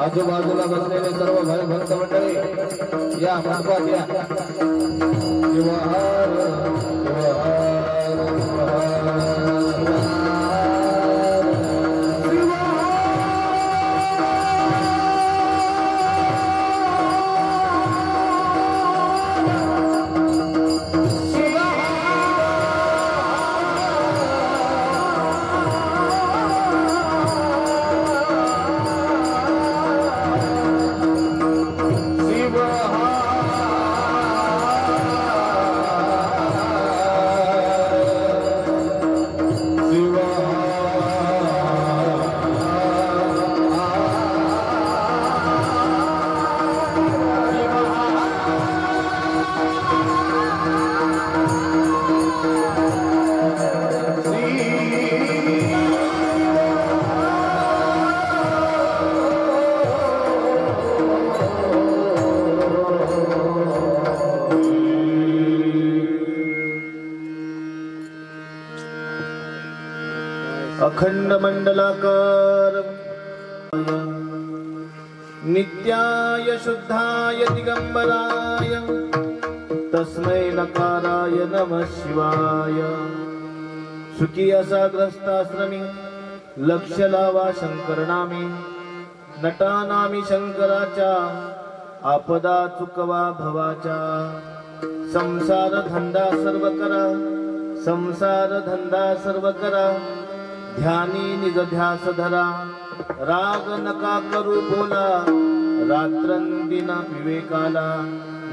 आजूबाजूला बसलेले सर्व भक्त मंडळी या मंडपात या। शिवहार शिवहार अखंड मंडलाकार नित्याय शुद्धाय दिगंबराय तस्मै नकाराय नमः शिवाय। सुखी असा ग्रस्ताश्रमी लक्ष लावा शंकर नामी नटा नामी शंकराच्या आपदा चुकवा भवाच्या। संसार धंदा सर्व करा संसार धंदा सर्व करा ध्यानी निज ध्यास धरा। राग नका करू बोला रात्रंदिना विवेकाला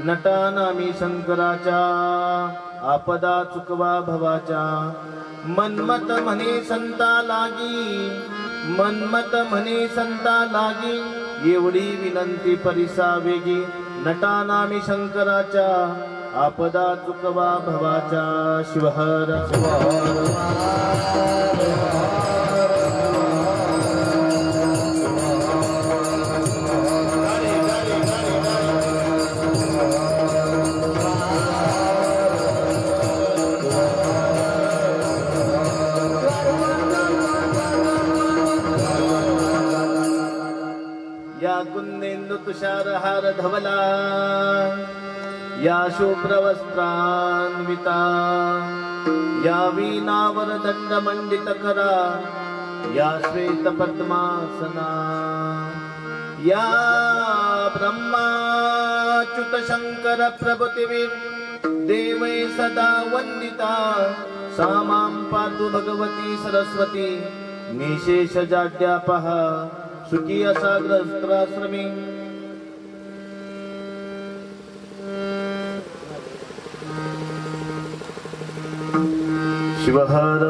नटा नामी शंकराच्या आपदा चुकवा भवाच्या। मनमत म्हणे संता लागी मनमत म्हणे संता लागी एवढी विनंती परिसा वेगी नटा नामी शंकराच्या आपदा चुकवा भवाच्या। शिवहर या कुंदेंदु तुषार हार धवला या शुभ्रवस्त्रान्विता या वीणावर दंड मंडित करा या श्वेत पद्मासना या ब्रह्माच्युत शंकर प्रभुतिवीर देवै सदा वंदिता सा मां पातु भगवती सरस्वती निशेष जाड्यापः। सुखी असा ग्रस्ताश्रमी शिवहर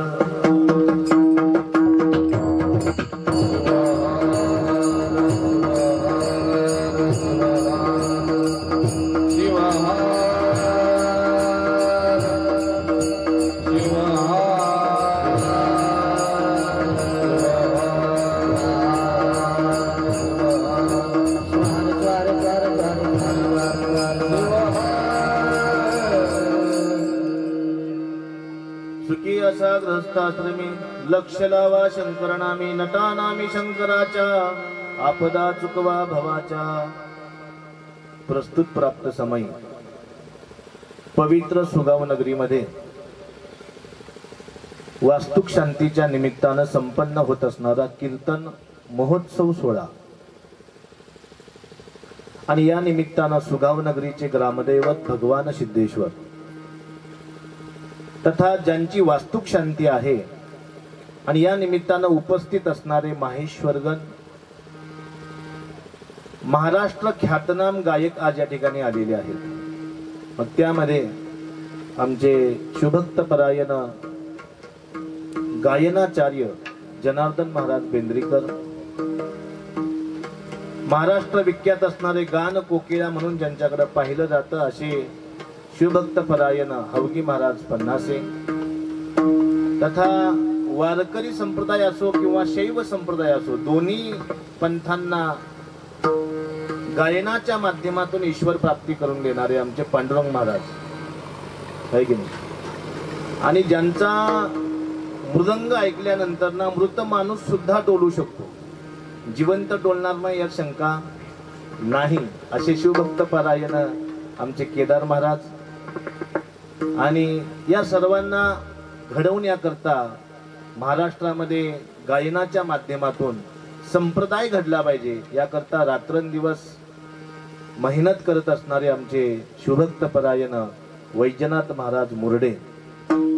सुखी असा ग्रस्ताश्रमी लक्ष लावा शंकर नामी नटा नामी शंकराच्या आपदा चुकवा भवाच्या। प्रस्तुत प्राप्त समय पवित्र सुगाव नगरीमध्ये वास्तुक शांतीच्या निमित्तानं संपन्न होत असणारा कीर्तन महोत्सव सोहळा आणि या निमित्तानं सुगाव नगरीचे ग्रामदैवत भगवान सिद्धेश्वर तथा ज्यांची वास्तुक शांती आहे आणि या निमित्तानं उपस्थित असणारे माहेश्वरगण महाराष्ट्र ख्यातनाम गायक आज या ठिकाणी आलेले आहेत। मग त्यामध्ये आमचे शुभक्त परायण गायनाचार्य जनार्दन महाराज बेंद्रीकर, महाराष्ट्र विख्यात असणारे गान कोकिळा म्हणून ज्यांच्याकडे पाहिलं जातं असे शिवभक्त परायण हवगी महाराज पन्नासे, तथा वारकरी संप्रदाय असो किंवा शैव संप्रदाय असो दोन्ही पंथांना गायनाच्या माध्यमातून ईश्वर प्राप्ती करून देणारे आमचे पांडुरंग महाराज आहे की नाही। आणि ज्यांचा मृदंग ऐकल्यानंतर ना मृत माणूस सुद्धा डोलू शकतो, जिवंत डोलणार नाही यात शंका नाही असे शिवभक्त परायण आमचे केदार महाराज। आणि या सर्वांना घडवण्याकरता महाराष्ट्रामध्ये गायनाच्या माध्यमातून संप्रदाय घडला पाहिजे याकरता रात्रंदिवस मेहनत करत असणारे आमचे शिवभक्त परायण वैजनाथ महाराज मुरडे,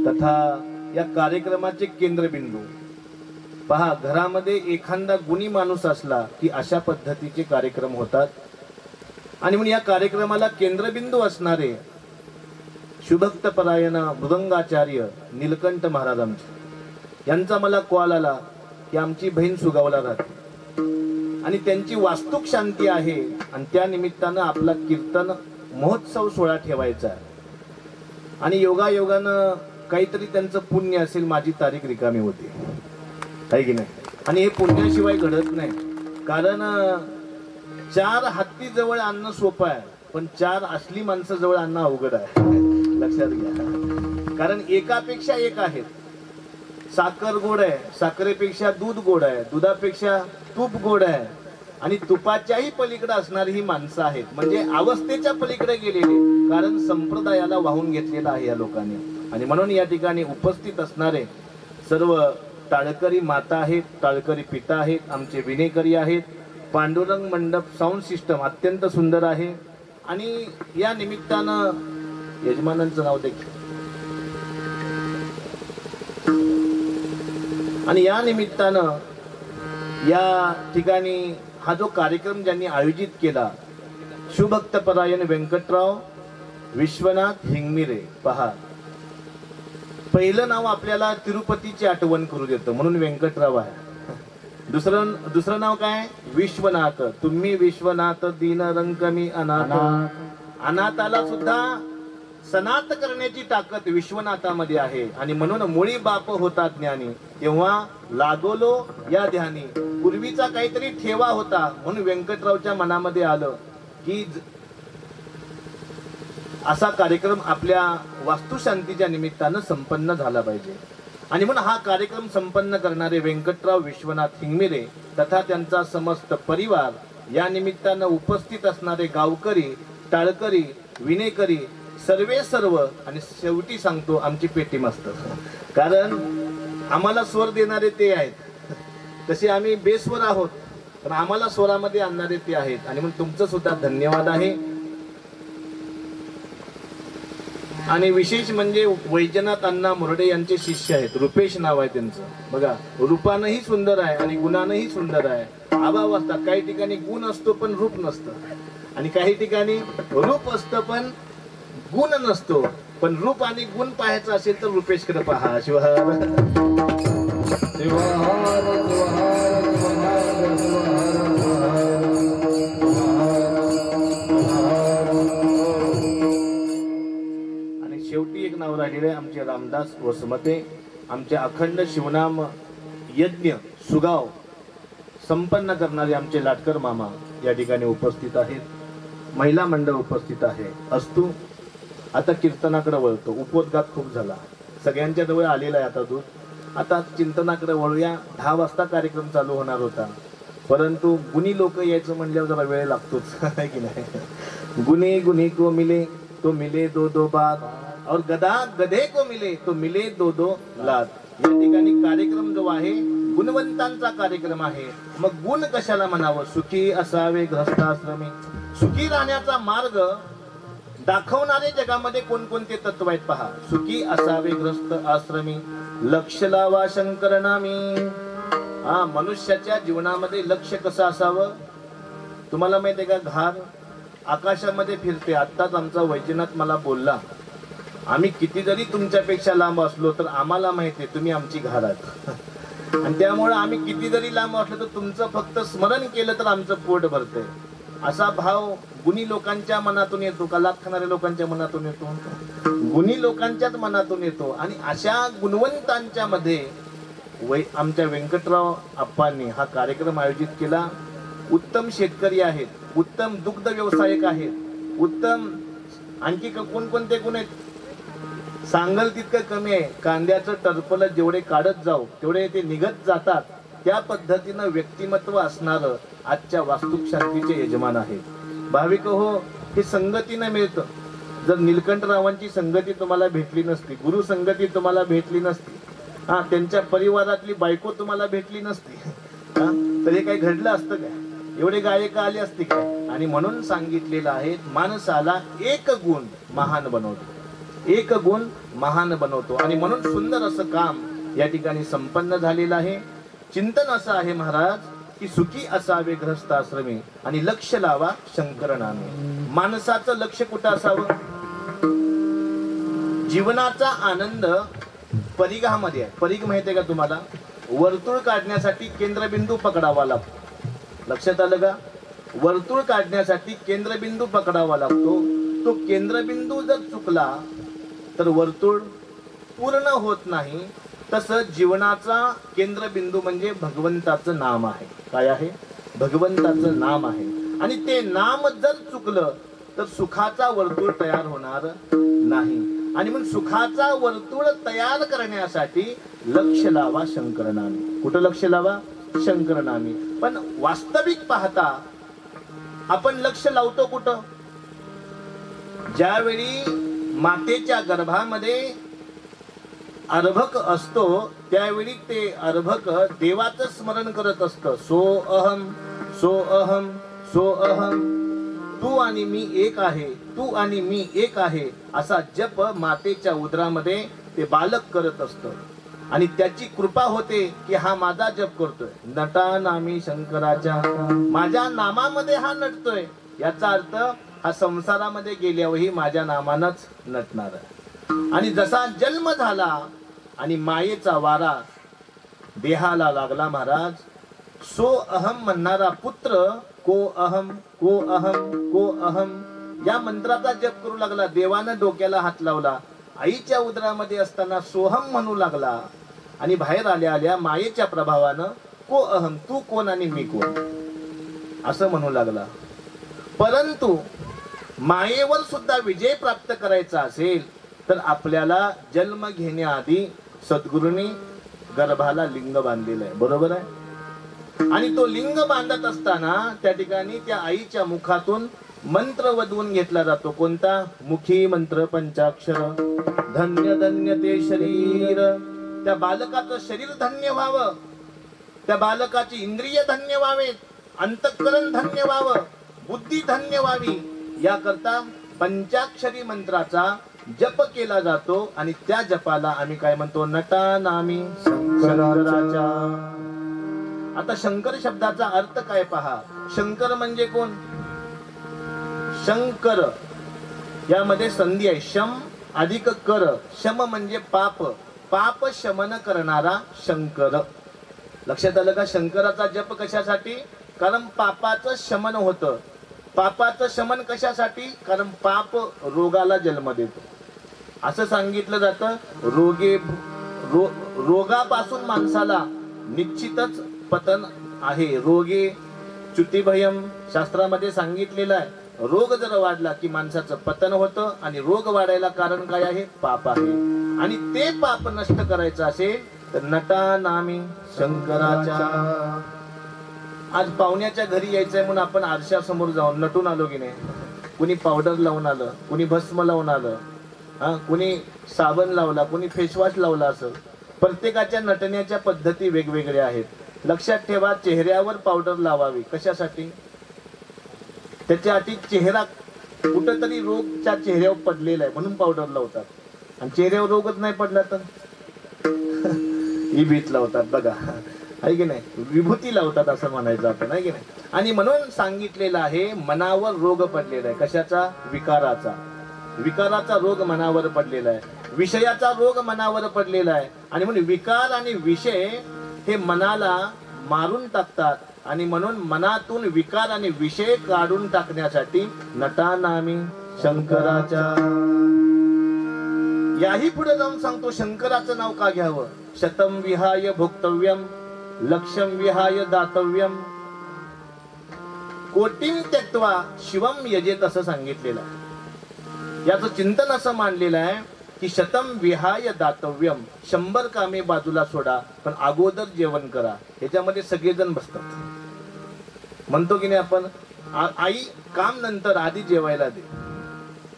तथा या कार्यक्रमाचे केंद्रबिंदू पहा, घरामध्ये एखादा गुणी माणूस असला की अशा पद्धतीचे कार्यक्रम होतात। आणि म्हणून या कार्यक्रमाला केंद्रबिंदू असणारे शिवभक्त परायण मृदंगाचार्य नीलकंठ महाराज आमचे, यांचा मला कॉल आला की आमची बहीण सुगावला राहते आणि त्यांची वास्तुक शांती आहे आणि त्या निमित्तानं आपला कीर्तन महोत्सव सोहळा ठेवायचा आहे आणि योगायोगानं काहीतरी त्यांचं पुण्य असेल, माझी तारीख रिकामी होती आहे की नाही। आणि हे पुण्याशिवाय घडत नाही, कारण 4 हत्ती जवळ आणणं सोपं आहे पण 4 असली माणसं जवळ आणणं अवघड आहे, लक्षात घ्या। कारण एकापेक्षा एक आहेत साखर गोड आहे, साखरेपेक्षा दूध गोड आहे, दुधापेक्षा तूप गोड आहे आणि तुपाच्याही पलीकडे असणारी ही माणसं आहेत. म्हणजे अवस्थेच्या पलीकडे गेलेली, कारण संप्रदायाला वाहून घेतलेला आहे या लोकांनी. आणि म्हणून या ठिकाणी उपस्थित असणारे सर्व टाळकरी माता आहेत, टाळकरी पिता आहेत, आमचे विनेकरी आहेत. पांडुरंग मंडप साऊंड सिस्टम अत्यंत सुंदर आहे. आणि या निमित्तानं यजमानांचं नाव देखील, आणि या निमित्तानं या ठिकाणी हा जो कार्यक्रम ज्यांनी आयोजित केला, शिवभक्तपरायण व्यंकटराव विश्वनाथ हिंगमिरे. पहा, पहिलं नाव आपल्याला तिरुपतीची आठवण करू देतं म्हणून व्यंकटराव आहे. दुसरं नाव काय? विश्वनाथ. तुम्ही विश्वनाथ दीन रंकमी अनाथ. अनाथाला सुद्धा सनात करण्याची ताकद विश्वनाथामध्ये आहे. आणि म्हणून मुळी बाप होता ज्ञानी, तेव्हा लागोलो या ध्यानी. पूर्वीचा काहीतरी ठेवा होता म्हणून व्यंकटरावच्या मनामध्ये आलं की असा कार्यक्रम आपल्या वास्तुशांतीच्या निमित्तानं संपन्न झाला पाहिजे. आणि म्हणून हा कार्यक्रम संपन्न करणारे व्यंकटराव विश्वनाथ हिंगमिरे तथा त्यांचा समस्त परिवार, या निमित्तानं उपस्थित असणारे गावकरी, टाळकरी, विनेकरी, सर्व. आणि शेवटी सांगतो आमची पेटी मास्तर, कारण आम्हाला स्वर देणारे ते आहेत. तसे आम्ही बेस्वर आहोत, पण आम्हाला स्वरामध्ये आणणारे ते आहेत. आणि म्हणून तुमचं सुद्धा धन्यवाद आहे. आणि विशेष म्हणजे वैजनाथ अण्णा मुरडे यांचे शिष्य आहेत, रुपेश नाव आहे त्यांचं. बघा, रूपानंही सुंदर आहे आणि गुणानंही सुंदर आहे. अभाव असतात, काही ठिकाणी गुण असतो पण रूप नसतं, आणि काही ठिकाणी रूप असतं पण गुण नसतो. पण रूप आणि गुण पाहायचं असेल तर रुपेशकडे पहा. शिवहर शेवटी एक नाव राहिलेले आमचे रामदास वसमते. आमचे अखंड शिवनाम यज्ञ सुगाव संपन्न करणारे आमचे लाटकर मामा या ठिकाणी उपस्थित आहेत. महिला मंडळ उपस्थित आहे. अस्तु आता कीर्तनाकडे वळतो. उपोद्घात खूप झाला, सगळ्यांच्या जवळ आलेला आहे आता दूध. आता चिंतनाकडे वळूया. 10 वाजता कार्यक्रम चालू होणार होता, परंतु गुणी लोक यायचं म्हणल्यावर जरा वेळ लागतोच आहे की नाही. गुणी गुणी को मिले तो मिले दो दो बात, और गधा गधे को मिले तो मिले दो दो लात. या ठिकाणी कार्यक्रम जो आहे गुणवंतांचा कार्यक्रम आहे. मग गुण कशाला म्हणावं? सुखी असावे ग्रहस्थाश्रमी. सुखी राहण्याचा मार्ग दाखवणारे जगामध्ये कोणकोणते तत्व आहेत पहा. सुखी असावे ग्रस्त आश्रमी, लक्ष लावा शंकर नामी. मनुष्याच्या जीवनामध्ये लक्ष कसं असावं? तुम्हाला माहिती आहे का, घार आकाशामध्ये फिरते. आत्ताच आमचा वैजनाथ मला बोलला, आम्ही किती जरी तुमच्यापेक्षा लांब असलो तर आम्हाला माहिती आहे तुम्ही आमची घार आहात. आणि त्यामुळे आम्ही किती जरी लांब असलो तर तुमचं फक्त स्मरण केलं तर आमचं पोट भरतंय. असा भाव गुणी लोकांच्या मनातून येतो का लाथ खाणाऱ्या लोकांच्या मनातून येतो? गुणी लोकांच्याच मनातून येतो. आणि अशा गुणवंतांच्या मध्ये आमच्या व्यंकटराव आप्पांनी हा कार्यक्रम आयोजित केला. उत्तम शेतकरी आहेत, उत्तम दुग्ध व्यवसायक आहेत, उत्तम आणखी कोणकोणते गुण आहेत सांगल तितकं कमी आहे. कांद्याचं टरपलं जेवढे काढत जाऊ तेवढे ते निघत जातात. त्या पद्धतीनं व्यक्तिमत्व असणारं आजच्या वास्तुक शांतीचे यजमान आहेत. भाविक हो, हे संगतीनं मिळतं. जर निलकंठरावांची संगती तुम्हाला भेटली नसती, गुरु संगती तुम्हाला भेटली नसती, त्यांच्या परिवारातली बायको तुम्हाला भेटली नसती, तर हे काही घडलं असतं काय? एवढे गायक आले असते काय? आणि म्हणून सांगितलेलं आहे, माणसाला एक गुण महान बनवतो, एक गुण महान बनवतो. आणि म्हणून सुंदर असं काम या ठिकाणी संपन्न झालेलं आहे. चिंतन असं आहे महाराज की सुखी असावे ग्रहस्थाश्रमी आणि लक्ष लावा शंकर नामे. माणसाचं लक्ष कुठं असावं? जीवनाचा आनंद परिघामध्ये आहे. परिघ माहिती आहे का तुम्हाला? वर्तुळ काढण्यासाठी केंद्रबिंदू पकडावा लागतो. लक्षात आलं का? वर्तुळ काढण्यासाठी केंद्रबिंदू पकडावा लागतो. तो केंद्रबिंदू जर चुकला तर वर्तुळ पूर्ण होत नाही. तसं जीवनाचा केंद्रबिंदू म्हणजे भगवंताचं नाम आहे. काय आहे? भगवंताचं नाम आहे. आणि ते नाम जर चुकलं तर सुखाचा वर्तुळ तयार होणार नाही. आणि मग सुखाचा वर्तुळ तयार करण्यासाठी लक्ष लावा शंकरनामी. कुठं लक्ष लावा? शंकरनामी. पण वास्तविक पाहता आपण लक्ष लावतो कुठं? ज्यावेळी मातेच्या गर्भामध्ये अर्भक असतो त्यावेळी ते अर्भक देवाचं स्मरण करत असतं. सो अहम सो अहम सो अहम, तू आणि मी एक आहे, तू आणि मी एक आहे, असा जप मातेच्या उदरामध्ये ते बालक करत असतं. आणि त्याची कृपा होते की हा माझा जप करतोय, नटा नामी शंकराच्या, माझ्या नामामध्ये हा नटतोय. याचा अर्थ हा संसारामध्ये गेल्यावरही माझ्या नामानच नटणार आहे. आणि जसा जन्म झाला आणि मायेचा वारा देहाला लागला महाराज, सो अहम म्हणणारा पुत्र को अहम को अहम को अहम या मंत्राचा जप करू लागला. देवानं डोक्याला हात लावला. आईच्या उदरामध्ये असताना सोहम म्हणू लागला आणि बाहेर आल्या आल्या मायेच्या प्रभावानं को अहम, तू कोण आणि मी कोण असं म्हणू लागला. परंतु मायेवर सुद्धा विजय प्राप्त करायचा असेल तर आपल्याला जन्म घेण्याआधी सद्गुरूंनी गर्भाला लिंग बांधलेलं आहे. बरोबर आहे? आणि तो लिंग बांधत असताना त्या ठिकाणी त्या आईच्या मुखातून मंत्र वदवून घेतला जातो. कोणता? मुखी मंत्र पंचाक्षर. धन्य धन्य ते शरीर, त्या बालकाचं शरीर धन्य व्हावं, त्या बालकाची इंद्रिय धन्य व्हावेत, अंतःकरण धन्य व्हावं, बुद्धी धन्य व्हावी, याकरता पंचाक्षरी मंत्राचा जप केला जातो. आणि त्या जपाला आम्ही काय म्हणतो? नटा नामी शंकराच्या. आता शंकर शब्दाचा अर्थ काय पहा. शंकर म्हणजे कोण? शंकर यामध्ये संधी आहे, शम अधिक कर. शम म्हणजे पाप, पाप शमन करणारा शंकर. लक्षात आलं का? शंकराचा जप कशासाठी? कारण पापाचं शमन होतं. पापाचं शमन कशासाठी? कारण पाप रोगाला जन्म देतो. असं सांगितलं जातं. रोगापासून माणसाला निश्चितच पतन आहे. रोगे च्युतिभयम शास्त्रामध्ये सांगितलेलं आहे. रोग जर वाढला की माणसाचं पतन होतं. आणि रोग वाढायला कारण काय आहे? पाप आहे. आणि ते पाप नष्ट करायचं असेल तर नटा नामी शंकराच्या. आज पाहुण्याच्या घरी यायचंय म्हणून आपण आरशासमोर जाऊन नटून आलो की नाही? कुणी पावडर लावून आलं, कुणी भस्म लावून आलं, कुणी साबण लावला, कुणी फेसवॉश लावला. असं प्रत्येकाच्या नटण्याच्या पद्धती वेगवेगळ्या आहेत. लक्षात ठेवा, चेहऱ्यावर पावडर लावावी. कशासाठी? त्याच्यासाठी चेहरा कुठंतरी रोगच्या चेहऱ्यावर पडलेला आहे म्हणून पावडर लावतात. आणि चेहऱ्यावर रोगच नाही पडला तर ही भीत लावतात. बघा, आहे की नाही? विभूती लावतात असं म्हणायचं आपण, आहे की नाही? आणि म्हणून सांगितलेलं आहे मनावर रोग पडलेला आहे. कशाचा? विकाराचा. विकाराचा रोग मनावर पडलेला आहे. विषयाचा रोग मनावर पडलेला आहे. आणि म्हणून विकार आणि विषय हे मनाला मारून टाकतात. आणि म्हणून मनातून विकार आणि विषय काढून टाकण्यासाठी नटा नामी शंकराच्या. याही पुढे जाऊन सांगतो शंकराचं नाव का घ्यावं. शतम विहाय भोक्तव्यम, लक्षम विहाय दातव्यम, कोटीम त्यक्त्वा शिवम यजेत असं सांगितलेलं आहे. याचं चिंतन असं मांडलेलं आहे की शतम विहाय दातव्यम, 100 कामे बाजूला सोडा पण अगोदर जेवण करा. ह्याच्यामध्ये सगळेजण बसतात. म्हणतो की नाही आपण, आई काम नंतर, आधी जेवायला दे.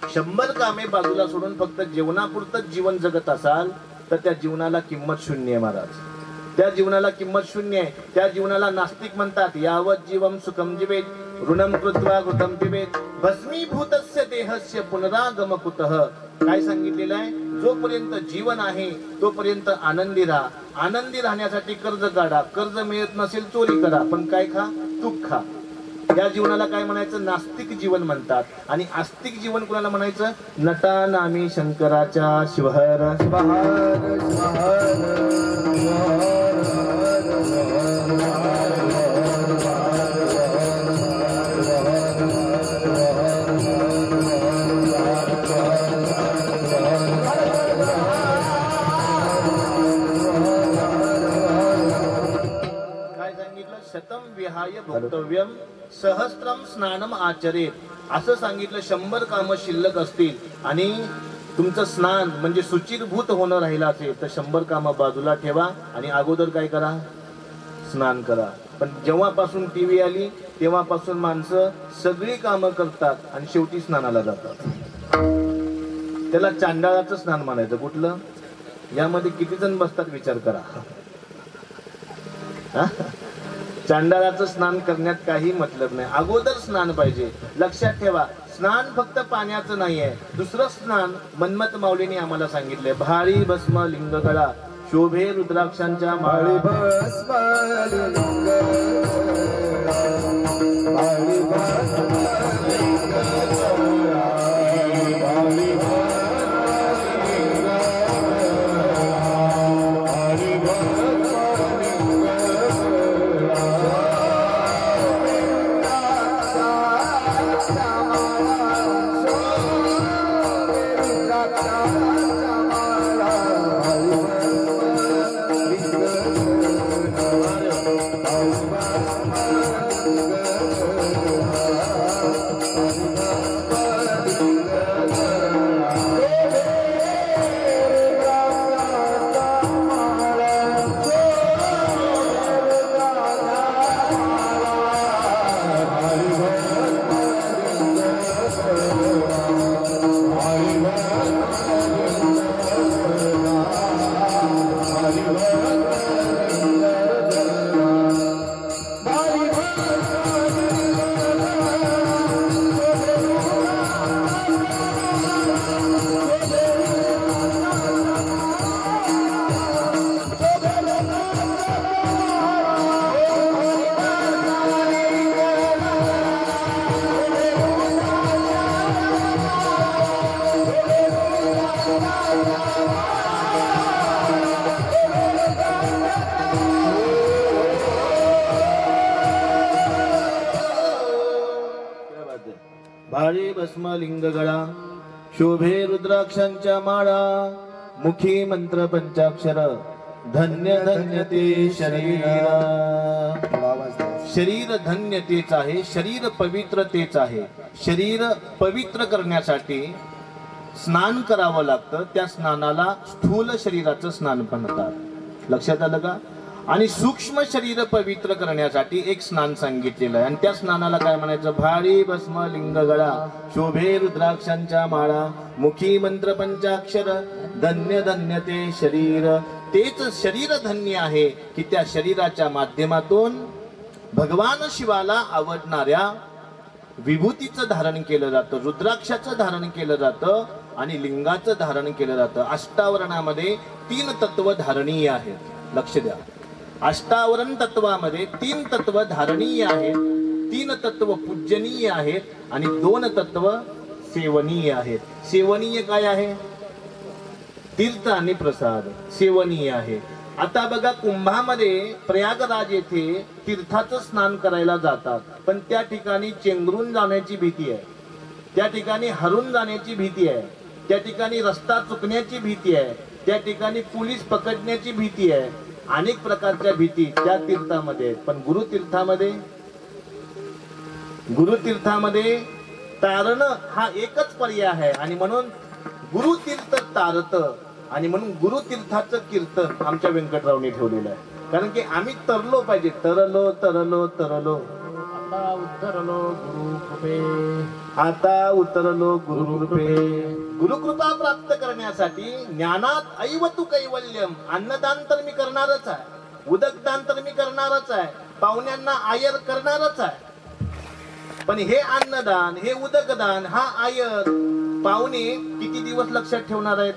100 कामे बाजूला सोडून फक्त जेवणापुरतच जीवन जगत असाल तर त्या जीवनाला किंमत शून्य आहे महाराज. त्या जीवनाला किंमत शून्य आहे. त्या जीवनाला नास्तिक म्हणतात. यावत जीवम सुखम जीवेत ऋणम कृत्वा घृतम पिबेत भस्मीभूतस्य देहस्य पुनरागम कुतः. काय सांगितलेलं आहे? जोपर्यंत जीवन आहे तोपर्यंत आनंदी राहा. आनंदी राहण्यासाठी कर्ज काढा. कर्ज मिळत नसेल चोरी करा, पण काय खा? तूप खा. या जीवनाला काय म्हणायचं? नास्तिक जीवन म्हणतात. आणि आस्तिक जीवन कुणाला म्हणायचं? नटा नामी शंकराच्या. शिवहर शिवहर शतम विहाय भोक्तव्यम सहस्त्रम स्नानम आचरेत. असं सांगितलं. 100 कामं शिल्लक असतील आणि तुमचं स्नान म्हणजे शुचिरभूत होणं राहिलं असेल तर 100 कामं बाजूला ठेवा आणि अगोदर काय करा, स्नान करा. पण जेव्हापासून टीव्ही आली तेव्हापासून माणसं सगळी कामं करतात आणि शेवटी स्नानाला जातात. त्याला चांडाळाचं स्नान म्हणायचं. कुठलं? यामध्ये किती जण बसतात विचार करा. चांडाळाचं स्नान करण्यात काही मतलब नाही. अगोदर स्नान पाहिजे. लक्षात ठेवा, स्नान फक्त पाण्याचं नाहीये. दुसरं स्नान मनमत माऊलीने आम्हाला सांगितलंय. भाळी भस्म लिंगगळा शोभे रुद्राक्षांच्या माळी. भाळी भस्म लिंगगळा शोभे रुद्राक्षांच्या माळा मुखी मंत्र पंचाक्षर धन्य धन्य ते शरीर. शरीर धन्य तेच आहे, शरीर पवित्र तेच आहे. शरीर पवित्र करण्यासाठी स्नान करावं लागतं. त्या स्नानाला स्थूल शरीराचं स्नान पण म्हणतात. लक्षात आलं का? आणि सूक्ष्म शरीर पवित्र करण्यासाठी एक स्नान सांगितलेलं आहे आणि त्या स्नानाला काय म्हणायचं? भाळी भस्म लिंगगळा शोभे रुद्राक्षांच्या माळा मुखी मंत्र पंचाक्षर धन्य धन्य ते शरीर. तेच शरीर धन्य आहे की त्या शरीराच्या माध्यमातून भगवान शिवाला आवडणाऱ्या विभूतीचं धारण केलं जातं, रुद्राक्षाचं धारण केलं जातं आणि लिंगाचं धारण केलं जातं. अष्टावरणामध्ये 3 तत्व धारणीय आहेत. लक्ष द्या, अष्टावरण तत्वामध्ये 3 तत्व धारणीय आहेत, 3 तत्व पूजनीय आहेत आणि 2 तत्व सेवनीय आहेत. सेवनीय काय आहे? तीर्थ आणि प्रसाद सेवनीय आहे. आता बघा, कुंभामध्ये प्रयागराज येथे तीर्थाचं स्नान करायला जातात, पण त्या ठिकाणी चेंगरून जाण्याची भीती आहे, त्या ठिकाणी हरून जाण्याची भीती आहे, त्या ठिकाणी रस्ता चुकण्याची भीती आहे, त्या ठिकाणी पोलीस पकडण्याची भीती आहे. अनेक प्रकारच्या भीती त्या तीर्थामध्ये. पण गुरुतीर्थामध्ये तारणं हा एकच पर्याय आहे आणि म्हणून गुरुतीर्थ तारत आणि म्हणून गुरुतीर्थाचं कीर्तन आमच्या व्यंकटरावने ठेवलेलं आहे. कारण की आम्ही तरलो पाहिजे. तरलो तरलो तरलो आता उतरलो गुरुकृपे, आता उतरलो गुरुकृपे. गुरुकृपा प्राप्त करण्यासाठी ज्ञानात ऐवतु कैवल्यम. अन्नदान तर मी करणारच आहे, उदकदान तर मी करणारच आहे, पाहुण्यांना आयर करणारच आहे. पण हे अन्नदान, हे उदकदान, हा आयर पाहुणे किती दिवस लक्षात ठेवणार आहेत?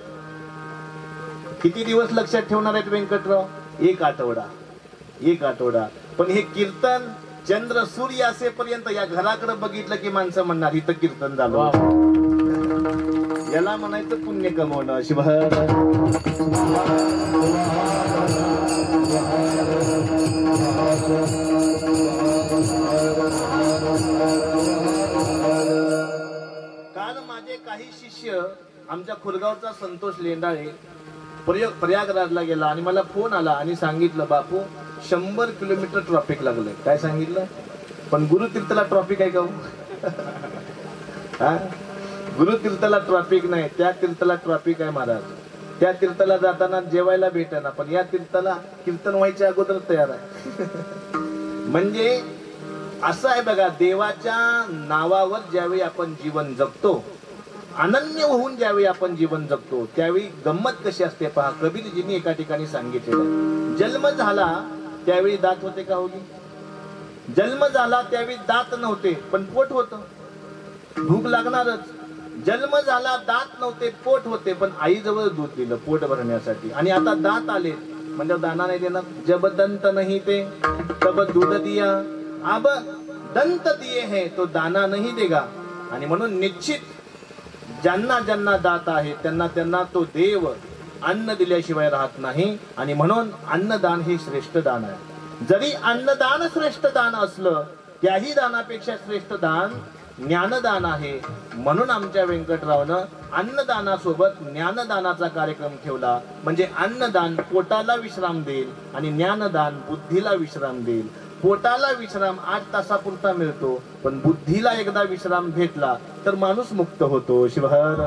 किती दिवस लक्षात ठेवणार आहेत व्यंकटराव? 1 आठवडा, 1 आठवडा. पण हे कीर्तन चंद्र सूर्य असेपर्यंत या घराकडे बघितलं की माणसं म्हणणार इथं कीर्तन झालं. याला म्हणायचं पुण्य कमवणं. शिवाय काल माझे काही शिष्य, आमच्या खुरगावचा संतोष लेंडाळे प्रयागराजला गेला आणि मला फोन आला आणि सांगितलं, बापू 100 किलोमीटर ट्रॉफिक लागलंय. काय सांगितलं? पण गुरुतीर्थला ट्रॉफिक आहे का? गुरुतीर्थाला ट्रॅफिक नाही, त्या तीर्थाला ट्रॅफिक आहे महाराज. त्या तीर्थाला जाताना जेवायला भेटेना, पण या तीर्थाला कीर्तन व्हायच्या अगोदर तयार आहे. म्हणजे असं आहे बघा, देवाच्या नावावर ज्यावेळी आपण जीवन जगतो, अनन्य होऊन ज्यावेळी आपण जीवन जगतो, त्यावेळी गंमत कशी असते पहा. कबीरजींनी एका ठिकाणी सांगितलेलं, जन्म झाला त्यावेळी दात होते का होगी? जन्म झाला त्यावेळी दात नव्हते पण पोट होतं, भूक लागणारच. जन्म झाला दात नव्हते पोट होते, पण आईजवळ दूध दिलं पोट भरण्यासाठी. आणि आता दात आले म्हणजे दाना नाही देणार. जब दंत नहीं ते तब दूध दिया, अब दंत दिए है तो दाना नहीं देगा. आणि म्हणून निश्चित ज्यांना ज्यांना दात आहे त्यांना त्यांना तो देव अन्न दिल्याशिवाय राहत नाही. आणि म्हणून अन्नदान हे श्रेष्ठ दान आहे. जरी अन्नदान श्रेष्ठ दान असलं, त्याही दानापेक्षा श्रेष्ठ दान ज्ञानदान आहे. म्हणून आमच्या व्यंकटरावनं अन्नदानासोबत ज्ञानदानाचा कार्यक्रम ठेवला. म्हणजे अन्नदान पोटाला विश्राम देईल आणि ज्ञानदान बुद्धीला विश्राम देईल. पोटाला विश्राम 8 तासापुरता मिळतो, पण बुद्धीला एकदा विश्राम भेटला तर माणूस मुक्त होतो. शिवहर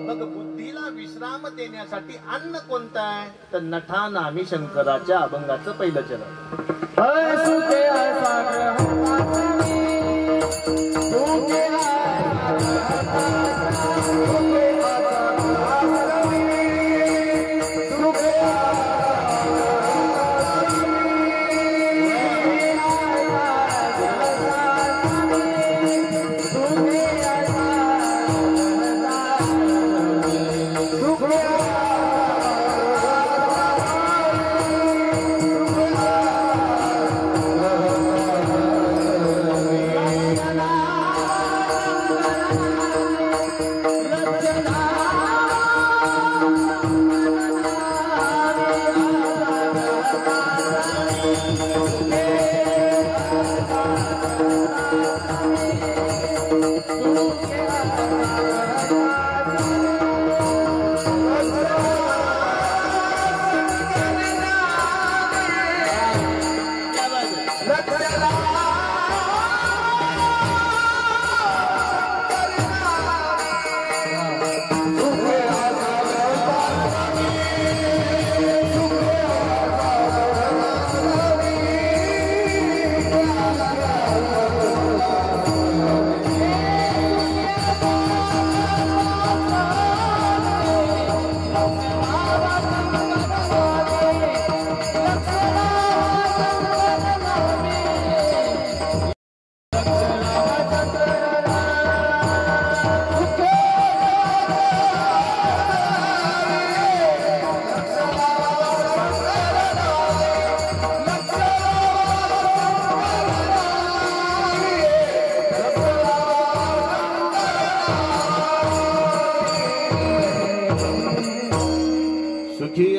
मग बुद्धीला विश्राम देण्यासाठी अन्न कोणतं आहे तर नठा नामी शंकराच्या अभंगाचं पहिलं चरण.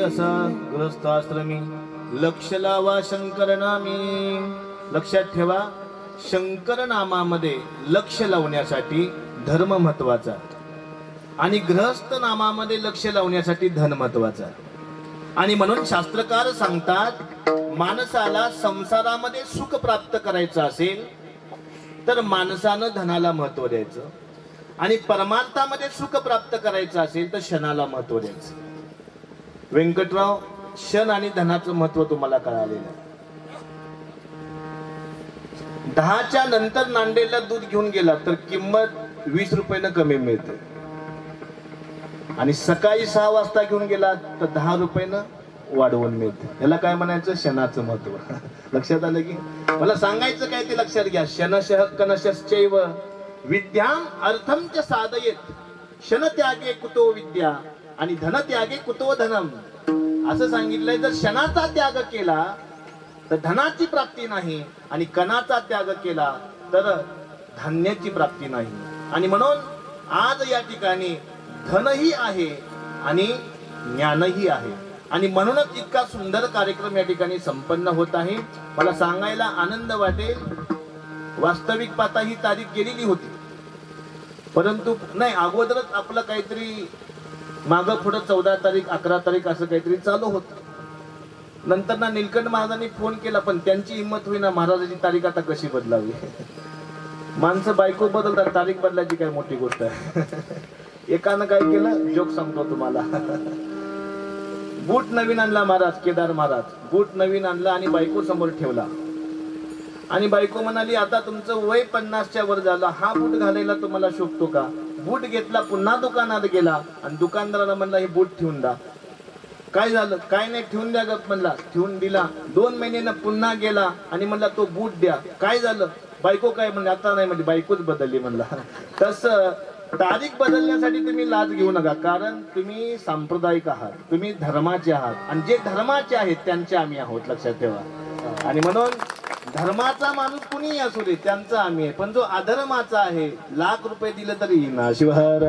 असा गृहस्थाश्रमी लक्ष लावा शंकर नामी. लक्षात ठेवा, शंकर नामामध्ये लक्ष लावण्यासाठी धर्म महत्वाचा आणि गृहस्थ नामामध्ये लक्ष लावण्यासाठी धन महत्वाचा. आणि म्हणून शास्त्रकार सांगतात, माणसाला संसारामध्ये सुख प्राप्त करायचं असेल तर माणसानं धनाला महत्व द्यायचं, आणि परमार्थामध्ये सुख प्राप्त करायचं असेल तर क्षणाला महत्व द्यायचं. व्यंकटराव, क्षण आणि धनाचं महत्व तुम्हाला कळालेलं आहे. 10च्या नंतर नांदेडला दूध घेऊन गेला तर किंमत 20 रुपयानं कमी मिळते, आणि सकाळी 6 वाजता घेऊन गेला तर 10 रुपयानं वाढवून मिळते. याला काय म्हणायचं? क्षणाचं महत्व. लक्षात आलं की? मला सांगायचं काय ते लक्षात घ्या. क्षणशः कणशश्चैव विद्याम अर्थम च साधयेत, क्षण त्यागे कुतो विद्या आणि धन त्यागे कुतो धनम. असं सांगितलंय, जर क्षणाचा त्याग केला तर धनाची प्राप्ती नाही, आणि कणाचा त्याग केला तर धान्याची प्राप्ती नाही. आणि म्हणून आज या ठिकाणी धनही आहे आणि ज्ञानही आहे, आणि म्हणूनच इतका सुंदर कार्यक्रम या ठिकाणी संपन्न होत आहे. मला सांगायला आनंद वाटेल, वास्तविक पाहता ही तारीख गेलेली होती, परंतु नाही, अगोदरच आपलं काहीतरी मागं पुढं 14 तारीख 11 तारीख असं काहीतरी चालू होतं. नंतर ना नीलकंठ महाराजांनी फोन केला, पण त्यांची हिंमत होईना, महाराजाची तारीख आता कशी बदलावी. माणसं बायको बदलतात, तारीख बदलायची काय मोठी गोष्ट आहे. एकानं काय केलं, जोक सांगतो तुम्हाला. बूट नवीन आणला महाराज, केदार महाराज बूट नवीन आणला आणि बायको समोर ठेवला. आणि बायको म्हणाली, आता तुमचं वय 50च्या वर झालं, हा बूट घालायला तुम्हाला शोभतो का? बूट घेतला, पुन्हा दुकानात गेला आणि दुकानदाराला म्हणला, हे बूट ठेवून द्या. काय झालं? काय नाही, ठेवून द्या गप म्हणला. ठेवून दिला. 2 महिन्यानं पुन्हा गेला आणि म्हणला, तो बूट द्या. काय झालं? बायको काय म्हणली, आता नाही म्हणजे बायकोच बदलली म्हणला. तसं तारीख बदलण्यासाठी तुम्ही लाज घेऊ नका, कारण तुम्ही सांप्रदायिक आहात, तुम्ही धर्माचे आहात आणि जे धर्माचे आहेत त्यांचे आम्ही आहोत, लक्षात ठेवा. आणि म्हणून धर्माचा माणूस कुणीही असू दे, त्यांचा आम्ही आहे. पण जो अधर्माचा आहे, लाख रुपये दिले तरी ना शिवार.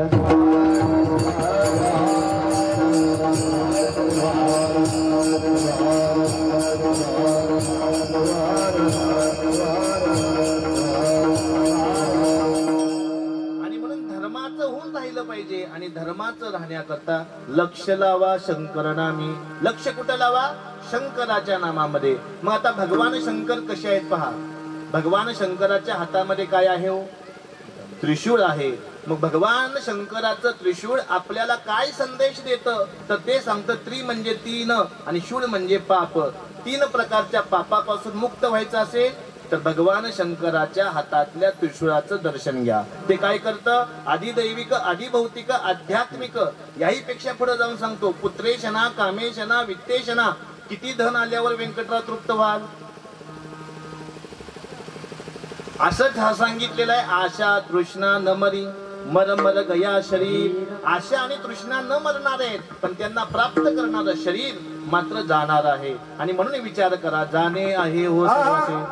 आणि म्हणून धर्माचं होऊन राहिलं पाहिजे. आणि धर्माचं राहण्याकरता लक्ष लावा शंकरनामी. लक्ष कुठं लावा? शंकराच्या नामामध्ये. मग आता भगवान शंकर कसे आहेत पहा. भगवान शंकराच्या हातामध्ये काय आहे हो? त्रिशूळ आहे. मग भगवान शंकराचं त्रिशूळ आपल्याला काय संदेश देतं, तर ते सांगतं, त्रि म्हणजे 3 आणि शूळ म्हणजे पाप. 3 प्रकारच्या पापापासून मुक्त व्हायचं असेल तर भगवान शंकराच्या हातातल्या त्रिशूळाचं दर्शन घ्या. ते काय करतं? आदिदैविक, आदिभौतिक, आध्यात्मिक. याही पेक्षा पुढे जाऊन सांगतो, पुत्रेशना, कामेशना, वित्तेशना. किती धन आल्यावर व्यंकटराव तृप्त व्हाल? असंच हा सांगितलेलं आहे, आशा तृष्णा न मरी, मर मर गया शरीर. आशा आणि तृष्णा न मरणार आहेत, पण त्यांना प्राप्त करणारं शरीर मात्र जाणार आहे. आणि म्हणून विचार करा, जाणे आहे हो सर्वसे.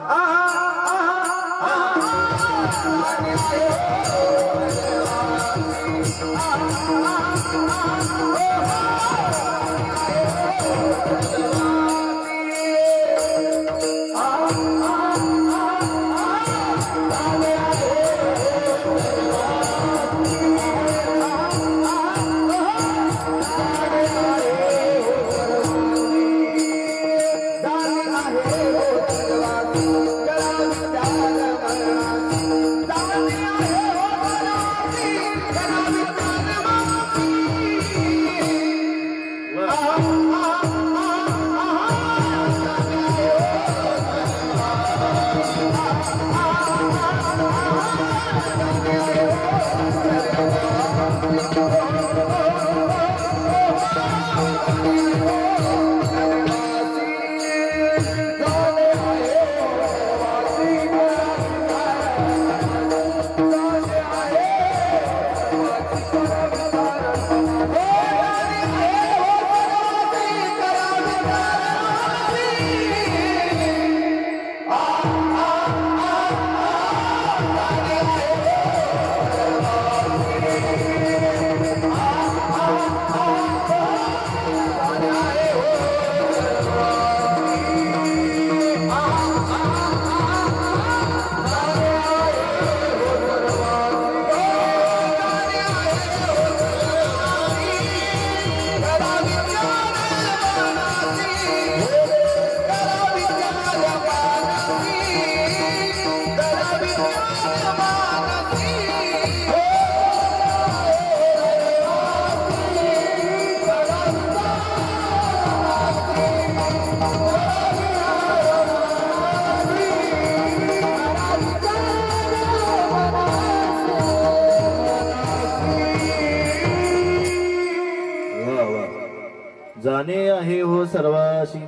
जाणे आहे हो सर्वाशी,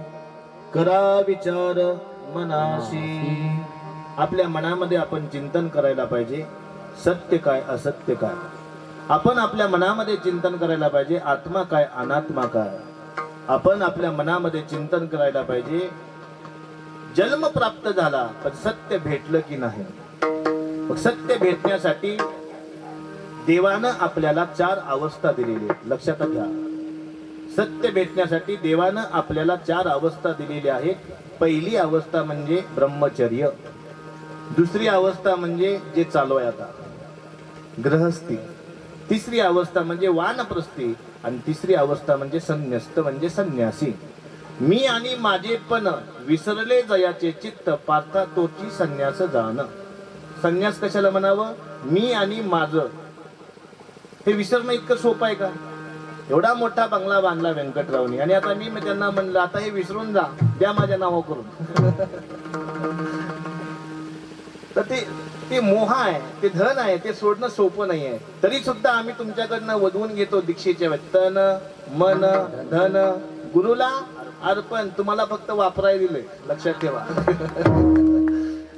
करा विचार मनाशी. आपल्या मनामध्ये आपण चिंतन करायला पाहिजे, सत्य काय असत्य काय. आपण आपल्या मनामध्ये चिंतन करायला पाहिजे, आत्मा काय अनात्मा काय. आपण आपल्या मनामध्ये चिंतन करायला पाहिजे, जन्म प्राप्त झाला पण सत्य भेटलं की नाही. मग सत्य भेटण्यासाठी देवानं आपल्याला 4 अवस्था दिलेली आहेत, लक्षात घ्या. सत्य भेटण्यासाठी देवानं आपल्याला 4 अवस्था दिलेल्या आहेत. पहिली अवस्था म्हणजे ब्रह्मचर्य, दुसरी अवस्था म्हणजे जे चालू आहे आता गृहस्थी, तिसरी अवस्था म्हणजे वानप्रस्थी आणि तिसरी अवस्था म्हणजे संन्यस्त म्हणजे संन्यासी. मी आणि माझे पण विसरले जयाचे चित्त पार्था तोची संन्यास जाण. संन्यास कशाला म्हणावं? मी आणि माझं हे विसरणं इतकं सोपं आहे का? एवढा मोठा बंगला बांधला व्यंकटरावनी आणि आता मी त्यांना म्हणलं आता हे विसरून जा, द्या माझ्या नावा करून. तर ते मोह आहे, ते धन आहे, ते सोडणं सोपं नाही आहे. तरी सुद्धा आम्ही तुमच्याकडनं वधवून घेतो दीक्षेच्या वेळेस. तन मन धन गुरुला अर्पण. तुम्हाला फक्त वापरायला दिलंय, लक्षात ठेवा.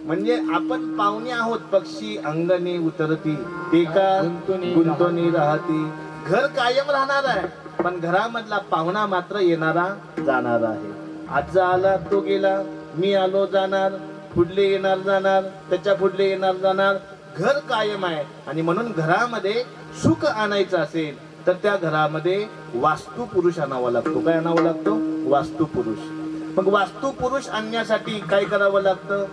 म्हणजे आपण पाहुणे आहोत. पक्षी अंगणी उतरती ते का गुंतवणी राहती. घर कायम राहणार आहे, पण घरामधला पाहुणा मात्र येणारा जाणारा आहे. आज आला तो गेला, मी आलो जाणार, पुढले येणार जाणार, त्याच्या पुढले येणार जाणार. घर कायम आहे. आणि म्हणून घरामध्ये सुख आणायचं असेल तर त्या घरामध्ये वास्तू पुरुष आणावा लागतो. काय आणावा लागतो? वास्तू पुरुष. मग वास्तू पुरुष आणण्यासाठी काय करावं लागतं?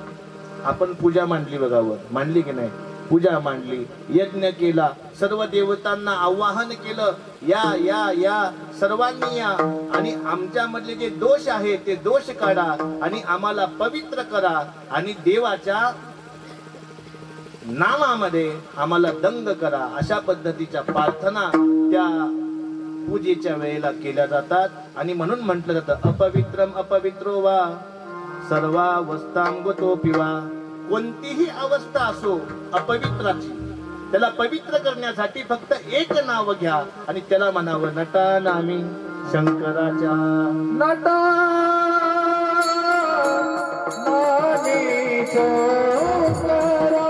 आपण पूजा मांडली बघावर, मांडली की नाही? पूजा मांडली, यज्ञ केला, सर्व देवतांना आवाहन केलं, या या या सर्वांनी या आणि आमच्यामधले जे दोष आहे ते दोष काढा आणि आम्हाला पवित्र करा आणि देवाच्या नामामध्ये आम्हाला दंग करा. अशा पद्धतीच्या प्रार्थना त्या पूजेच्या वेळेला केल्या जातात. आणि म्हणून म्हटलं जातं अपवित्रम अपवित्रो वा सर्वावस्थांगतो पिवा. कोणतीही अवस्था असो अपवित्राची, त्याला पवित्र करण्यासाठी फक्त एक नाव घ्या आणि त्याला म्हणावं नटा नामी शंकराच्या. नटा नामी शंकराच्या.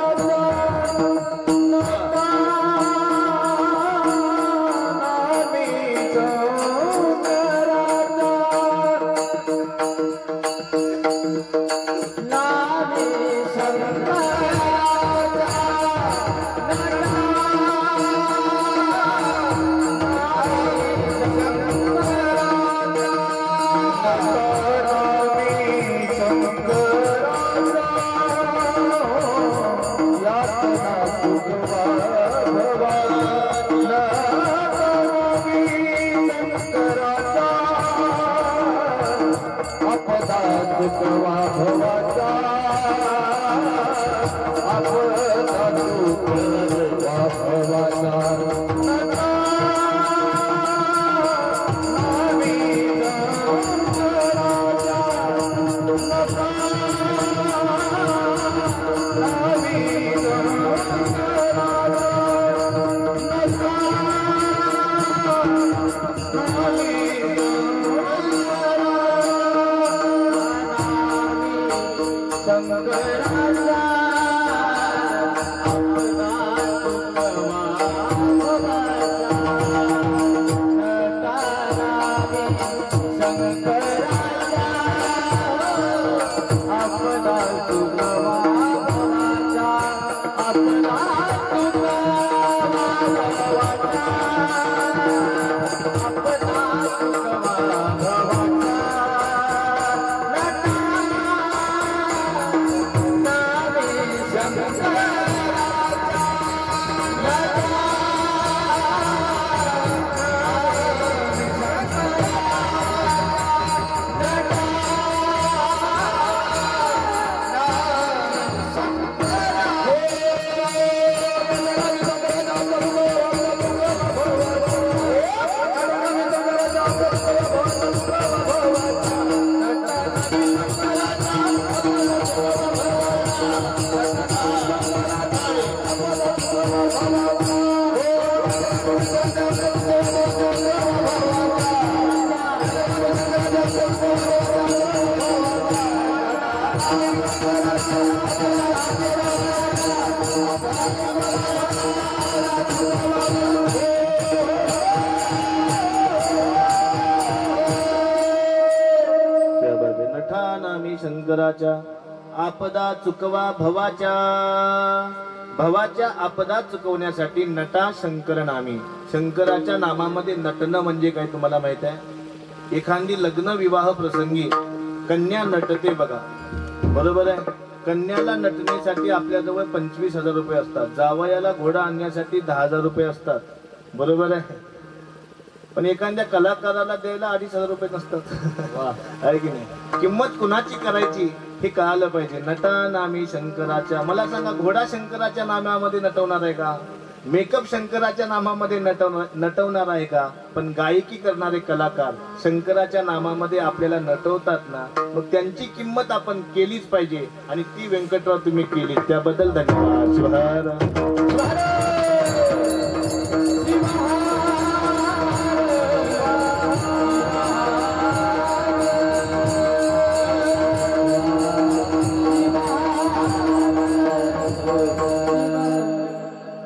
शंकराच्या आपदा चुकवा भवाच्या. भवाच्या आपदा चुकवण्यासाठी नटा शंकर नामी. शंकराच्या नामामध्ये नटणं म्हणजे काय तुम्हाला माहित आहे? एखादी लग्न विवाह प्रसंगी कन्या नटते बघा, बरोबर आहे? कन्याला नटण्यासाठी आपल्याजवळ 25,000 रुपये असतात. जावयाला घोडा आणण्यासाठी 10,000 रुपये असतात, बरोबर आहे? पण एखाद्या कलाकाराला द्यायला 2,500 रुपये नसतात आहे की नाही. किंमत कुणाची करायची हे कळालं पाहिजे. नटा नामी शंकराच्या, मला सांगा घोडा शंकराच्या नामामध्ये नटवणार आहे का? मेकअप शंकराच्या नामामध्ये नटवणार आहे का? पण गायकी करणारे कलाकार शंकराच्या नामामध्ये आपल्याला नटवतात ना, मग त्यांची किंमत आपण केलीच पाहिजे. आणि ती व्यंकटराव तुम्ही केली, त्याबद्दल धन्यवाद. शिवहर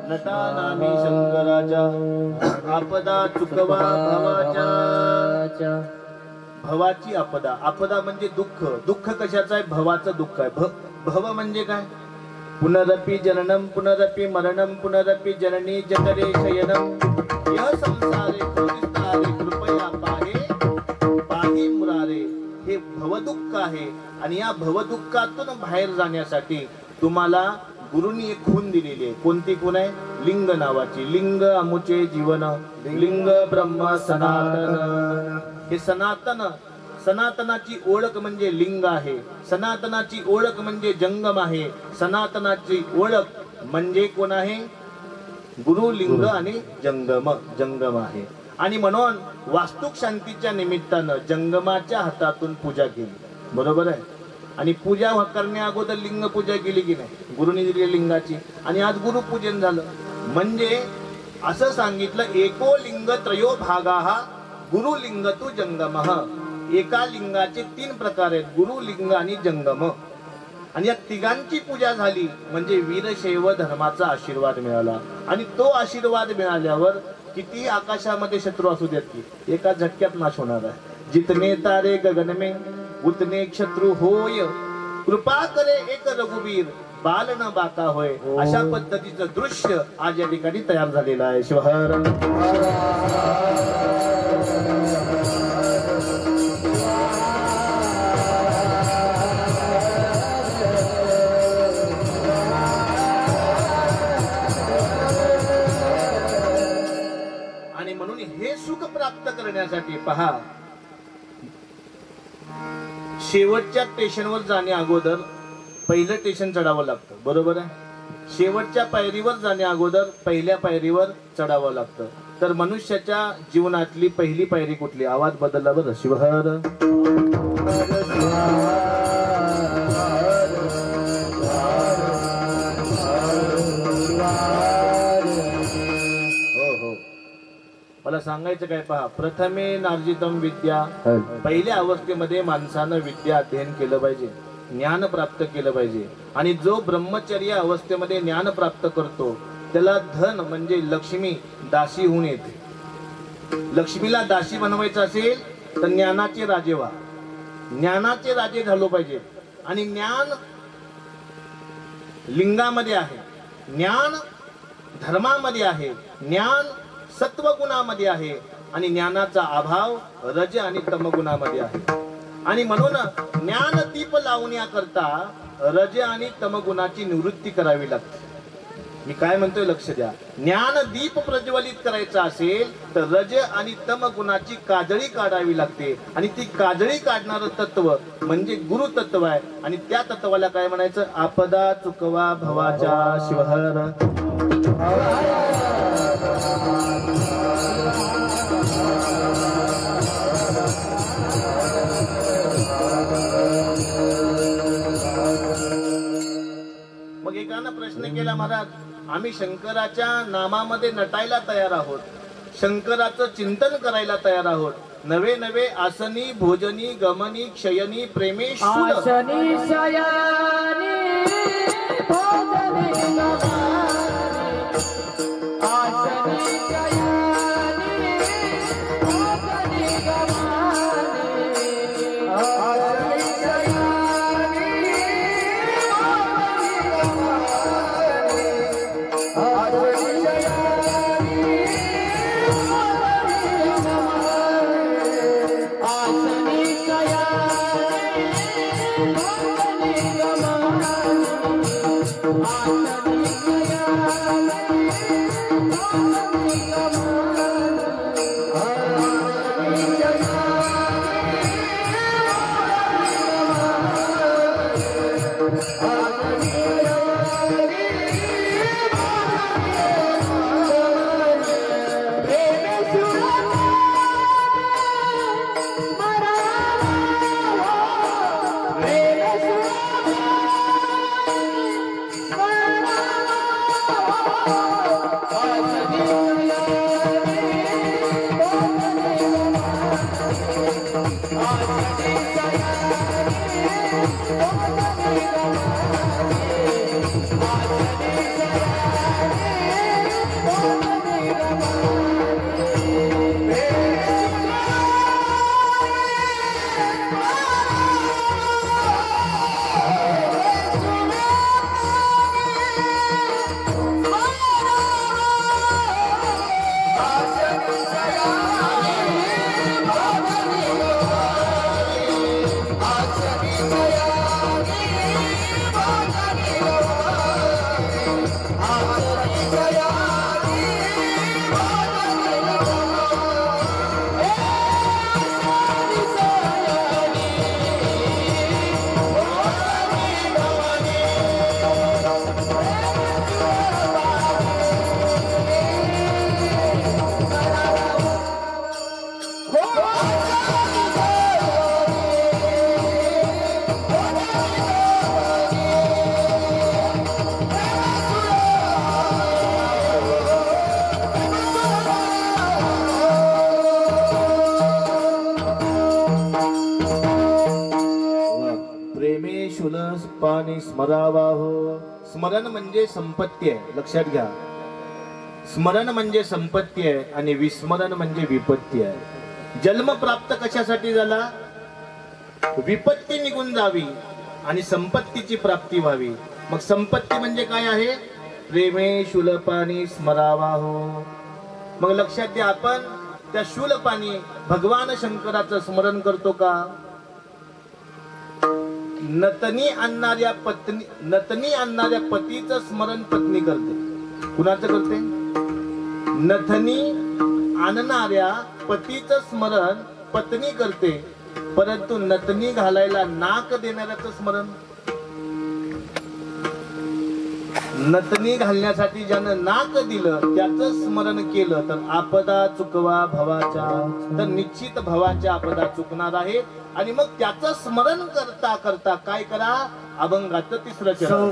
नटा नामी शंकराच्या, आपदा चुकवा भवाच्या. भवाची आपदा, आपदा म्हणजे दुःख. दुःख कशाचं आहे? भवाचं दुःख आहे. भव म्हणजे काय? पुनरपि जननम पुनरपि मरणम पुनरपि जननी जठरे शयनम यह संसारे कृतिस्तारे कृपया पाही मुरारे. हे भवदुःख आहे. आणि या भवदुःखातून बाहेर जाण्यासाठी तुम्हाला गुरुनी एक खून दिलेली आहे. कोणती खून आहे? लिंग नावाची. लिंग अमुचे जीवन, लिंग ब्रह्म सनातन. हे सनातन, सनातनाची ओळख म्हणजे लिंग आहे. सनातनाची ओळख म्हणजे जंगम आहे. सनातनाची ओळख म्हणजे कोण आहे? गुरु, लिंग आणि जंगम आहे. आणि म्हणून वास्तुक शांतीच्या निमित्तानं जंगमाच्या हातातून पूजा केली. बरोबर आहे. आणि पूजा करण्या अगोदर लिंग पूजा केली की नाही? गुरुनी दिली लिंगाची. आणि आज गुरुपूजन झालं. म्हणजे असं सांगितलं, एको लिंग त्रयो भागाहा गुरु लिंग तू जंगम. एका लिंगाचे 3 प्रकार आहेत, गुरु, लिंग आणि जंगम. आणि या तिघांची पूजा झाली म्हणजे वीरशैव धर्माचा आशीर्वाद मिळाला. आणि तो आशीर्वाद मिळाल्यावर किती आकाशामध्ये शत्रू असू देत की एका झटक्यात नाश होणार आहे. जितने तारे गगन में उतने शत्रु होय, कृपा करे एक रघुवीर बाल न बाका होय. अशा पद्धतीचं दृश्य आज या ठिकाणी तयार झालेलं आहे. शिवहर आणि म्हणून हे सुख प्राप्त करण्यासाठी पहा, शेवटच्या स्टेशनवर जाण्या अगोदर पहिलं स्टेशन चढावं लागतं. बरोबर आहे. शेवटच्या पायरीवर जाण्या अगोदर पहिल्या पायरीवर चढावं लागतं. तर मनुष्याच्या जीवनातली पहिली पायरी कुठली? आवाज बदलला बरं. शिवहर मला सांगायचं काय पहा, प्रथमे नार्जितम विद्या. पहिल्या अवस्थेमध्ये माणसानं विद्या अध्ययन केलं पाहिजे, ज्ञान प्राप्त केलं पाहिजे. आणि जो ब्रह्मचर्य अवस्थेमध्ये ज्ञान प्राप्त करतो त्याला धन म्हणजे लक्ष्मी दासी होऊन येते. लक्ष्मीला दासी बनवायचं असेल तर ज्ञानाचे राजे व्हा, ज्ञानाचे राजे झालो पाहिजे. आणि ज्ञान लिंगामध्ये आहे, ज्ञान धर्मामध्ये आहे, ज्ञान सत्वगुणामध्ये आहे. आणि ज्ञानाचा अभाव रज आणि तमगुणामध्ये आहे. आणि म्हणून ज्ञान दीप लावण्याकरता रज आणि तमगुणाची निवृत्ती करावी लागते. मी काय म्हणतोय लक्ष द्या. ज्ञान दीप प्रज्वलित करायचा असेल तर रज आणि तमगुणाची काजळी काढावी लागते. आणि ती काजळी काढणारं तत्व म्हणजे गुरु तत्व आहे. आणि त्या तत्वाला काय म्हणायचं? आपदा चुकवा भवाच्या. शिवहर मग एकानं प्रश्न केला, महाराज आम्ही शंकराच्या नामामध्ये नटायला तयार आहोत, शंकराचं चिंतन करायला तयार आहोत. नवे नवे आसनी भोजनी गमनी क्षयनी प्रेमेश आसनी शयनी भोजनी गमनी आसनी शयनी भोजनी गमनी आसनी शयनी पाणी स्मरावाहो. स्मरण म्हणजे संपत्ती आहे, लक्षात घ्या. स्मरण म्हणजे संपत्ती आहे आणि विस्मरण म्हणजे विपत्ती आहे. जन्म प्राप्त कशासाठी झाला? विपत्ती निघून जावी आणि संपत्तीची प्राप्ती व्हावी. मग संपत्ती म्हणजे काय आहे? प्रेमे शूलपाणी स्मरावाहो. मग लक्षात घ्या, आपण त्या शूलपाणी भगवान शंकराचं स्मरण करतो का? नतनी आणणाऱ्या पतीचं स्मरण पत्नी करते. कुणाचं करते? नथनी आणणाऱ्या पतीचं स्मरण पत्नी करते, परंतु नतनी घालायला नाक देणाऱ्याचं स्मरण. नतनी घालण्यासाठी ज्यानं नाक दिलं त्याचं स्मरण केलं तर आपदा चुकवा भवाच्या, तर निश्चित भवाच्या आपदा चुकणार आहे. आणि मग त्याचं स्मरण करता करता काय करा? अभंगाचं तिसरं चरण.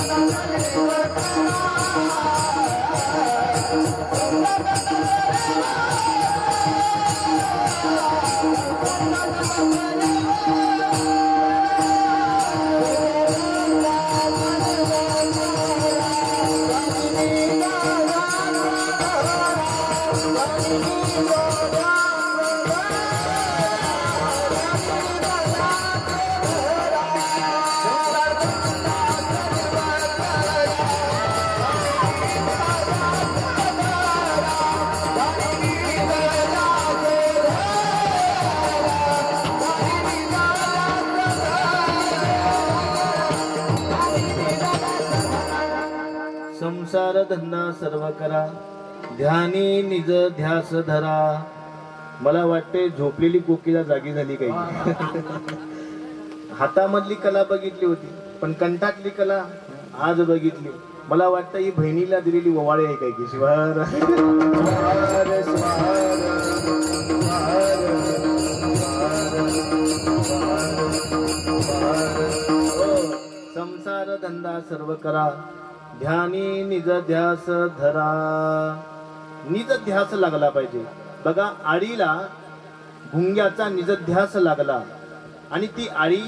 Thank you. संसार धंदा सर्व करा, ध्यानी निज ध्यास धरा. मला वाटते झोपलेली कोकिला जागी झाली काही. हातामधली कला बघितली होती, पण कंठातली कला आज बघितली. मला वाटतं ही बहिणीला दिलेली ओवाळी आहे काय की. शिवार संसार धंदा सर्व करा, ध्यानी निज ध्यास धरा. निज ध्यास लागला पाहिजे. बघा, आळीला भुंग्याचा निज ध्यास लागला आणि ती आळी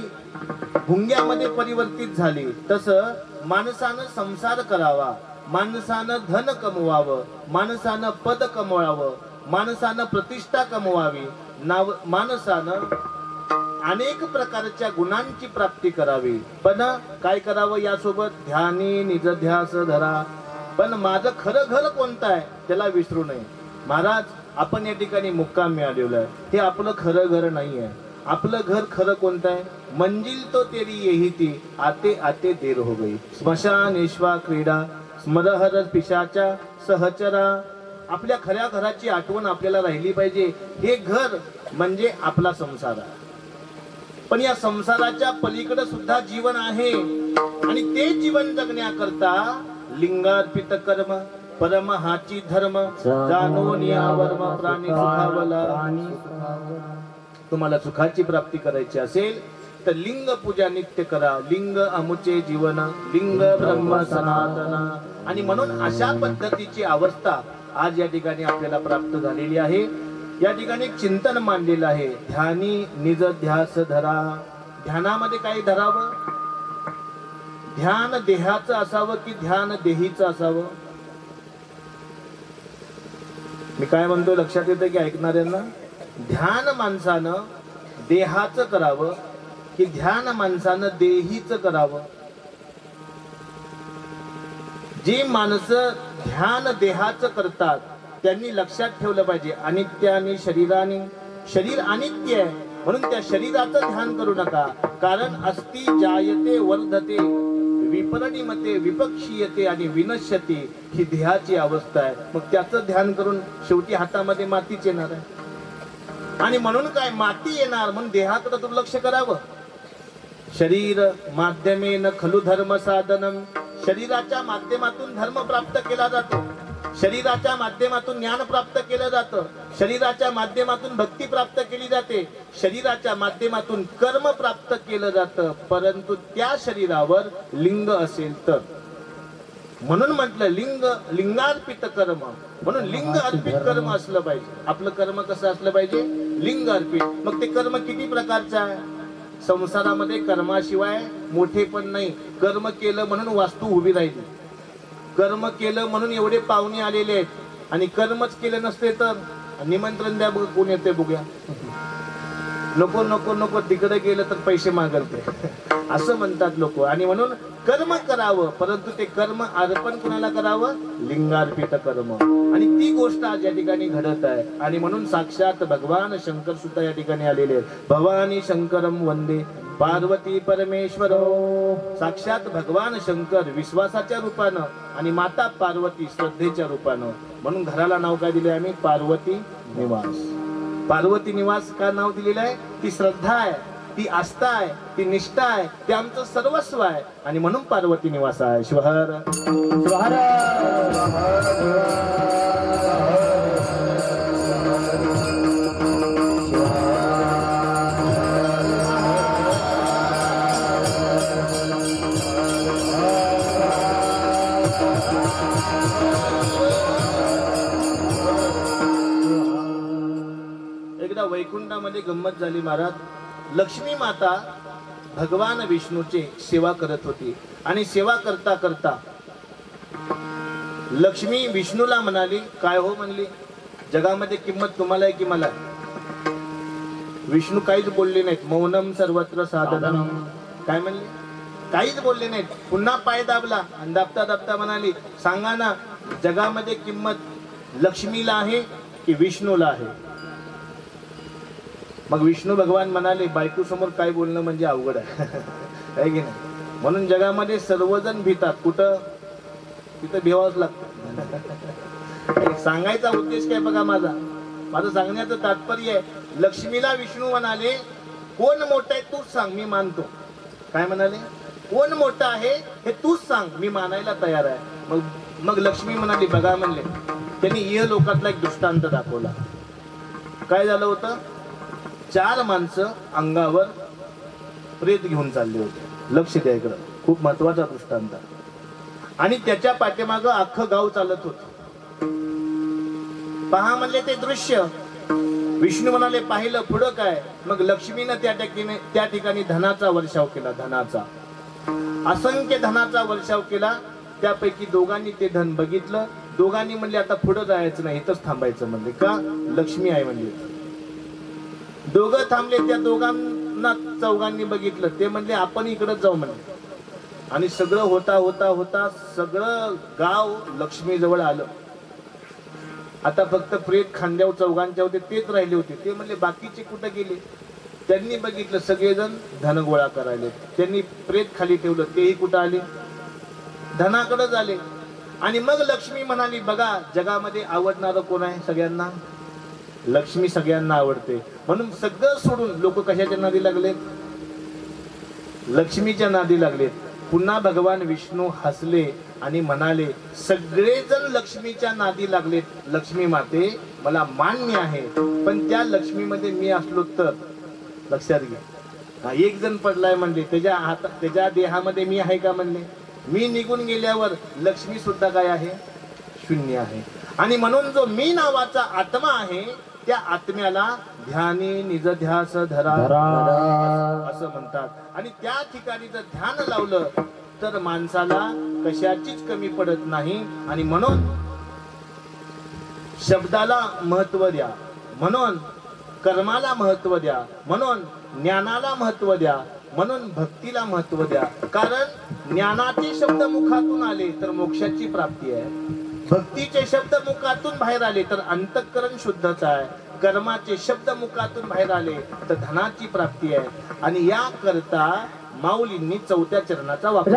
भुंग्यामध्ये परिवर्तित झाली. तसं माणसानं संसार करावा, माणसानं धन कमवावं, माणसानं पद कमवावं, माणसानं प्रतिष्ठा कमवावी, माणसानं अनेक प्रकारच्या गुणांची प्राप्ती करावी. पण काय करावं यासोबत? ध्यानी निज ध्यास धरा. पण माझं खरं घर कोणतं आहे त्याला विसरू नये. महाराज, आपण या ठिकाणी मुक्काम मिळालेलं आहे, हे आपलं खरं घर नाही आहे. आपलं घर खरं कोणतं आहे? मंजिल तो तेरी यही थी, आते आते देर हो गई. स्मशानेश्वा क्रीडा स्मरहर पिशाच्या सहचरा. आपल्या खऱ्या घराची आठवण आपल्याला राहिली पाहिजे. हे घर म्हणजे आपला संसार आहे. पण या संसाराच्या पलीकडे सुद्धा जीवन आहे आणि ते जीवन जगण्याकरता लिंगार्पित कर्म परम हाची धर्म जाणून या वर्म प्राणी सुखावला. तुम्हाला सुखाची प्राप्ती करायची असेल तर लिंग पूजा नित्य करा. लिंग अमुचे जीवन, लिंग ब्रह्म सनातन. आणि म्हणून अशा पद्धतीची अवस्था आज या ठिकाणी आपल्याला प्राप्त झालेली आहे. या ठिकाणी एक चिंतन मांडलेलं आहे, ध्यानी निज ध्यास धरा. ध्यानामध्ये काय धरावं? ध्यान देहाचं असावं की ध्यान देहीचं असावं? मी काय म्हणतो लक्षात येतं की ऐकणाऱ्यांना? ध्यान माणसानं देहाचं करावं की ध्यान माणसानं देहीचं करावं? जी माणसं ध्यान देहाचं करतात त्यांनी लक्षात ठेवलं पाहिजे, अनित्य आणि शरीराने, शरीर अनित्य आहे म्हणून त्या शरीराचं ध्यान करू नका. कारण अस्ति जायते वर्धते विपरिणमते विपक्षीयते आणि विनश्यते ही देहाची अवस्था आहे. मग त्याचं ध्यान करून शेवटी हातामध्ये मातीच येणार आहे. आणि म्हणून काय, माती येणार म्हणून देहाकडे दुर्लक्ष करावं. शरीर माध्यमेन खलु धर्म साधनम. शरीराच्या माध्यमातून धर्म प्राप्त केला जातो, शरीराच्या माध्यमातून ज्ञान प्राप्त केलं जातं, शरीराच्या माध्यमातून भक्ती प्राप्त केली जाते, शरीराच्या माध्यमातून कर्म प्राप्त केलं जातं. परंतु त्या शरीरावर लिंग असेल तर. म्हणून म्हटलं लिंग लिंगार्पित कर्म. म्हणून लिंग अर्पित कर्म असलं पाहिजे. आपलं कर्म कसं असलं पाहिजे? लिंग अर्पित. मग ते कर्म किती प्रकारचं आहे? संसारामध्ये कर्माशिवाय मोठे पण नाही. कर्म केलं म्हणून वास्तू उभी राहिली, कर्म केलं म्हणून एवढे पाहुणे आलेले आहेत, आणि कर्मच केलं नसते तर निमंत्रण द्या, बघ कोण येते बघूया. नको नको नको, तिकडे गेलं तर पैसे मागलते असं म्हणतात लोक. आणि म्हणून कर्म करावं, परंतु ते कर्म अर्पण कुणाला करावं? लिंगार्पित कर्म. आणि ती गोष्ट आज या ठिकाणी घडत आहे. आणि म्हणून साक्षात भगवान शंकर सुद्धा या ठिकाणी आलेले आहेत. भवानी शंकरम वंदे पार्वती परमेश्वर. साक्षात भगवान शंकर विश्वासाच्या रूपानं आणि माता पार्वती श्रद्धेच्या रूपानं. म्हणून घराला नाव काय दिले आम्ही? पार्वती निवास. पार्वती निवास का नाव दिलेलं आहे? ती श्रद्धा आहे, ती आस्था आहे, ती निष्ठा आहे, ते आमचं सर्वस्व आहे. आणि म्हणून पार्वती निवास आहे. शिवहर एकदा वैकुंठामध्ये गंमत झाली महाराज. लक्ष्मी माता भगवान विष्णूची सेवा करत होती आणि सेवा करता करता लक्ष्मी विष्णूला म्हणाली, काय हो म्हणली, जगामध्ये किंमत तुम्हाला आहे की मला? विष्णू काहीच बोलले नाहीत. मौनम सर्वत्र साधनम. काय म्हणले? काहीच बोलले नाहीत. पुन्हा पाय दाबला आणि दाबता दाबता म्हणाली, सांगा ना, जगामध्ये किंमत लक्ष्मीला आहे की विष्णूला आहे? मग विष्णू भगवान म्हणाले, बायको समोर काय बोलणं म्हणजे अवघड आहे, आहे की नाही? म्हणून जगामध्ये सर्वजण भितात. कुठं? तिथं भेवावंच लागतं. सांगायचा उद्देश काय बघा माझं सांगण्याचं तात्पर्य आहे, लक्ष्मीला विष्णू म्हणाले कोण मोठं आहे तूच सांग मी मानतो. काय म्हणाले? कोण मोठं आहे हे तूच सांग मी मानायला तयार आहे. मग लक्ष्मी म्हणाली बघा म्हणले. त्यांनी इह लोकातला एक दृष्टांत दाखवला. काय झालं होतं? 4 माणसं अंगावर प्रेत घेऊन चालले होते. लक्ष द्या इकडं, खूप महत्वाचा दृष्टांत. आणि त्याच्या पाठीमागं अख्खं गाव चालत होत. पहा म्हणले ते दृश्य. विष्णू म्हणाले पाहिलं पुढं काय? मग लक्ष्मीनं त्या ठिकाणी धनाचा वर्षाव केला. धनाचा असंख्य धनाचा वर्षाव केला. त्यापैकी दोघांनी ते धन बघितलं. दोघांनी म्हणले आता पुढं जायचं नाही, इथंच थांबायचं म्हणले. का? लक्ष्मी आहे म्हणले. दोघं थांबले. त्या दोघांना चौघांनी बघितलं. ते म्हणले आपण इकडंच जाऊ म्हणले. आणि सगळं होता होता होता सगळं गाव लक्ष्मी जवळ आलं. आता फक्त प्रेत खांद्यावर चौघांच्या होते तेच राहिले होते. ते म्हणले बाकीचे कुठे गेले? त्यांनी बघितलं सगळेजण धन गोळा करायले. त्यांनी प्रेत खाली ठेवलं. तेही कुठं आले? धनाकडे आले. आणि मग लक्ष्मी म्हणाली बघा जगामध्ये आवडणारं कोण आहे सगळ्यांना? लक्ष्मी सगळ्यांना आवडते. म्हणून सगळं सोडून लोक कशाच्या नादी लागलेत? लक्ष्मीच्या नादी लागलेत. पुन्हा भगवान विष्णू हसले आणि म्हणाले सगळेजण लक्ष्मीच्या नादी लागलेत. लक्ष्मी माते मला मान्य आहे, पण त्या लक्ष्मीमध्ये मी असलो तर? लक्षात घ्या. एक जण पडलाय म्हणले, त्याच्या देहामध्ये मी आहे का म्हणले? मी निघून गेल्यावर लक्ष्मी सुद्धा काय आहे? शून्य आहे. आणि म्हणून जो मी नावाचा आत्मा आहे त्या आत्म्याला ध्यानी निजध्यास धरा असं म्हणतात. आणि त्या ठिकाणी जर ध्यान लावलं तर माणसाला कशाचीच कमी पडत नाही. आणि म्हणून शब्दाला महत्व द्या, म्हणून कर्माला महत्व द्या, म्हणून ज्ञानाला महत्व द्या, म्हणून भक्तीला महत्व द्या. कारण ज्ञानाचे शब्द मुखातून आले तर मोक्षाची प्राप्ती आहे. भक्तीचे शब्द मुखातून बाहेर आले तर अंतःकरण शुद्धच आहे. कर्माचे शब्द मुखातून बाहेर आले तर धनाची प्राप्ती आहे. आणि या करता माऊलींनी 4थ्या चरणाचा वापर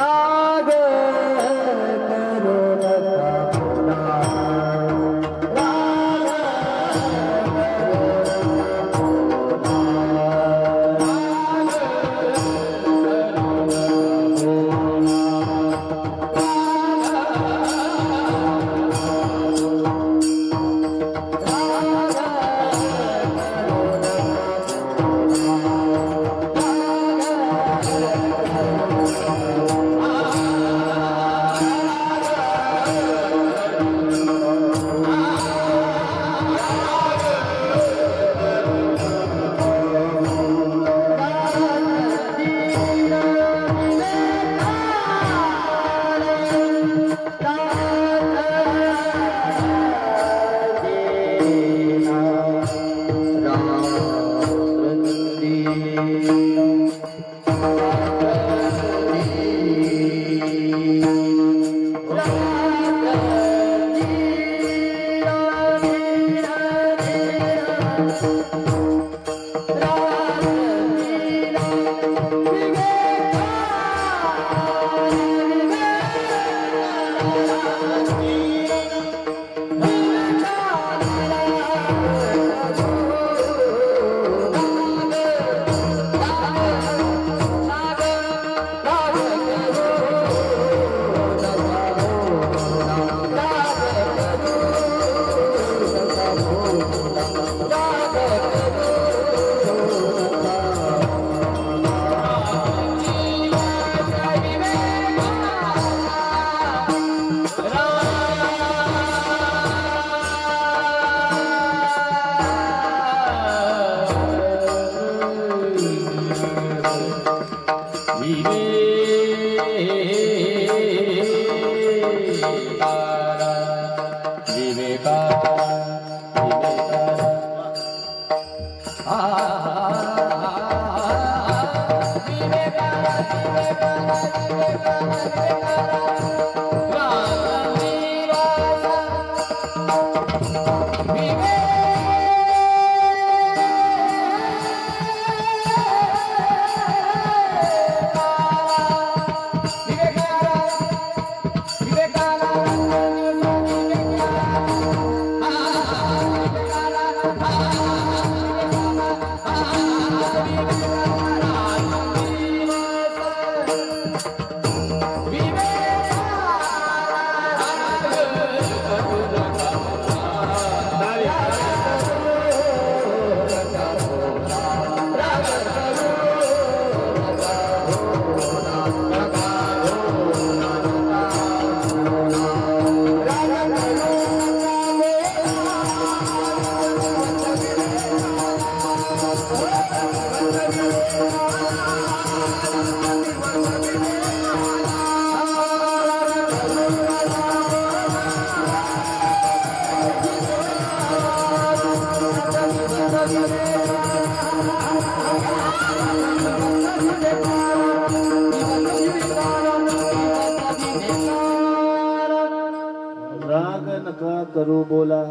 करू बोला,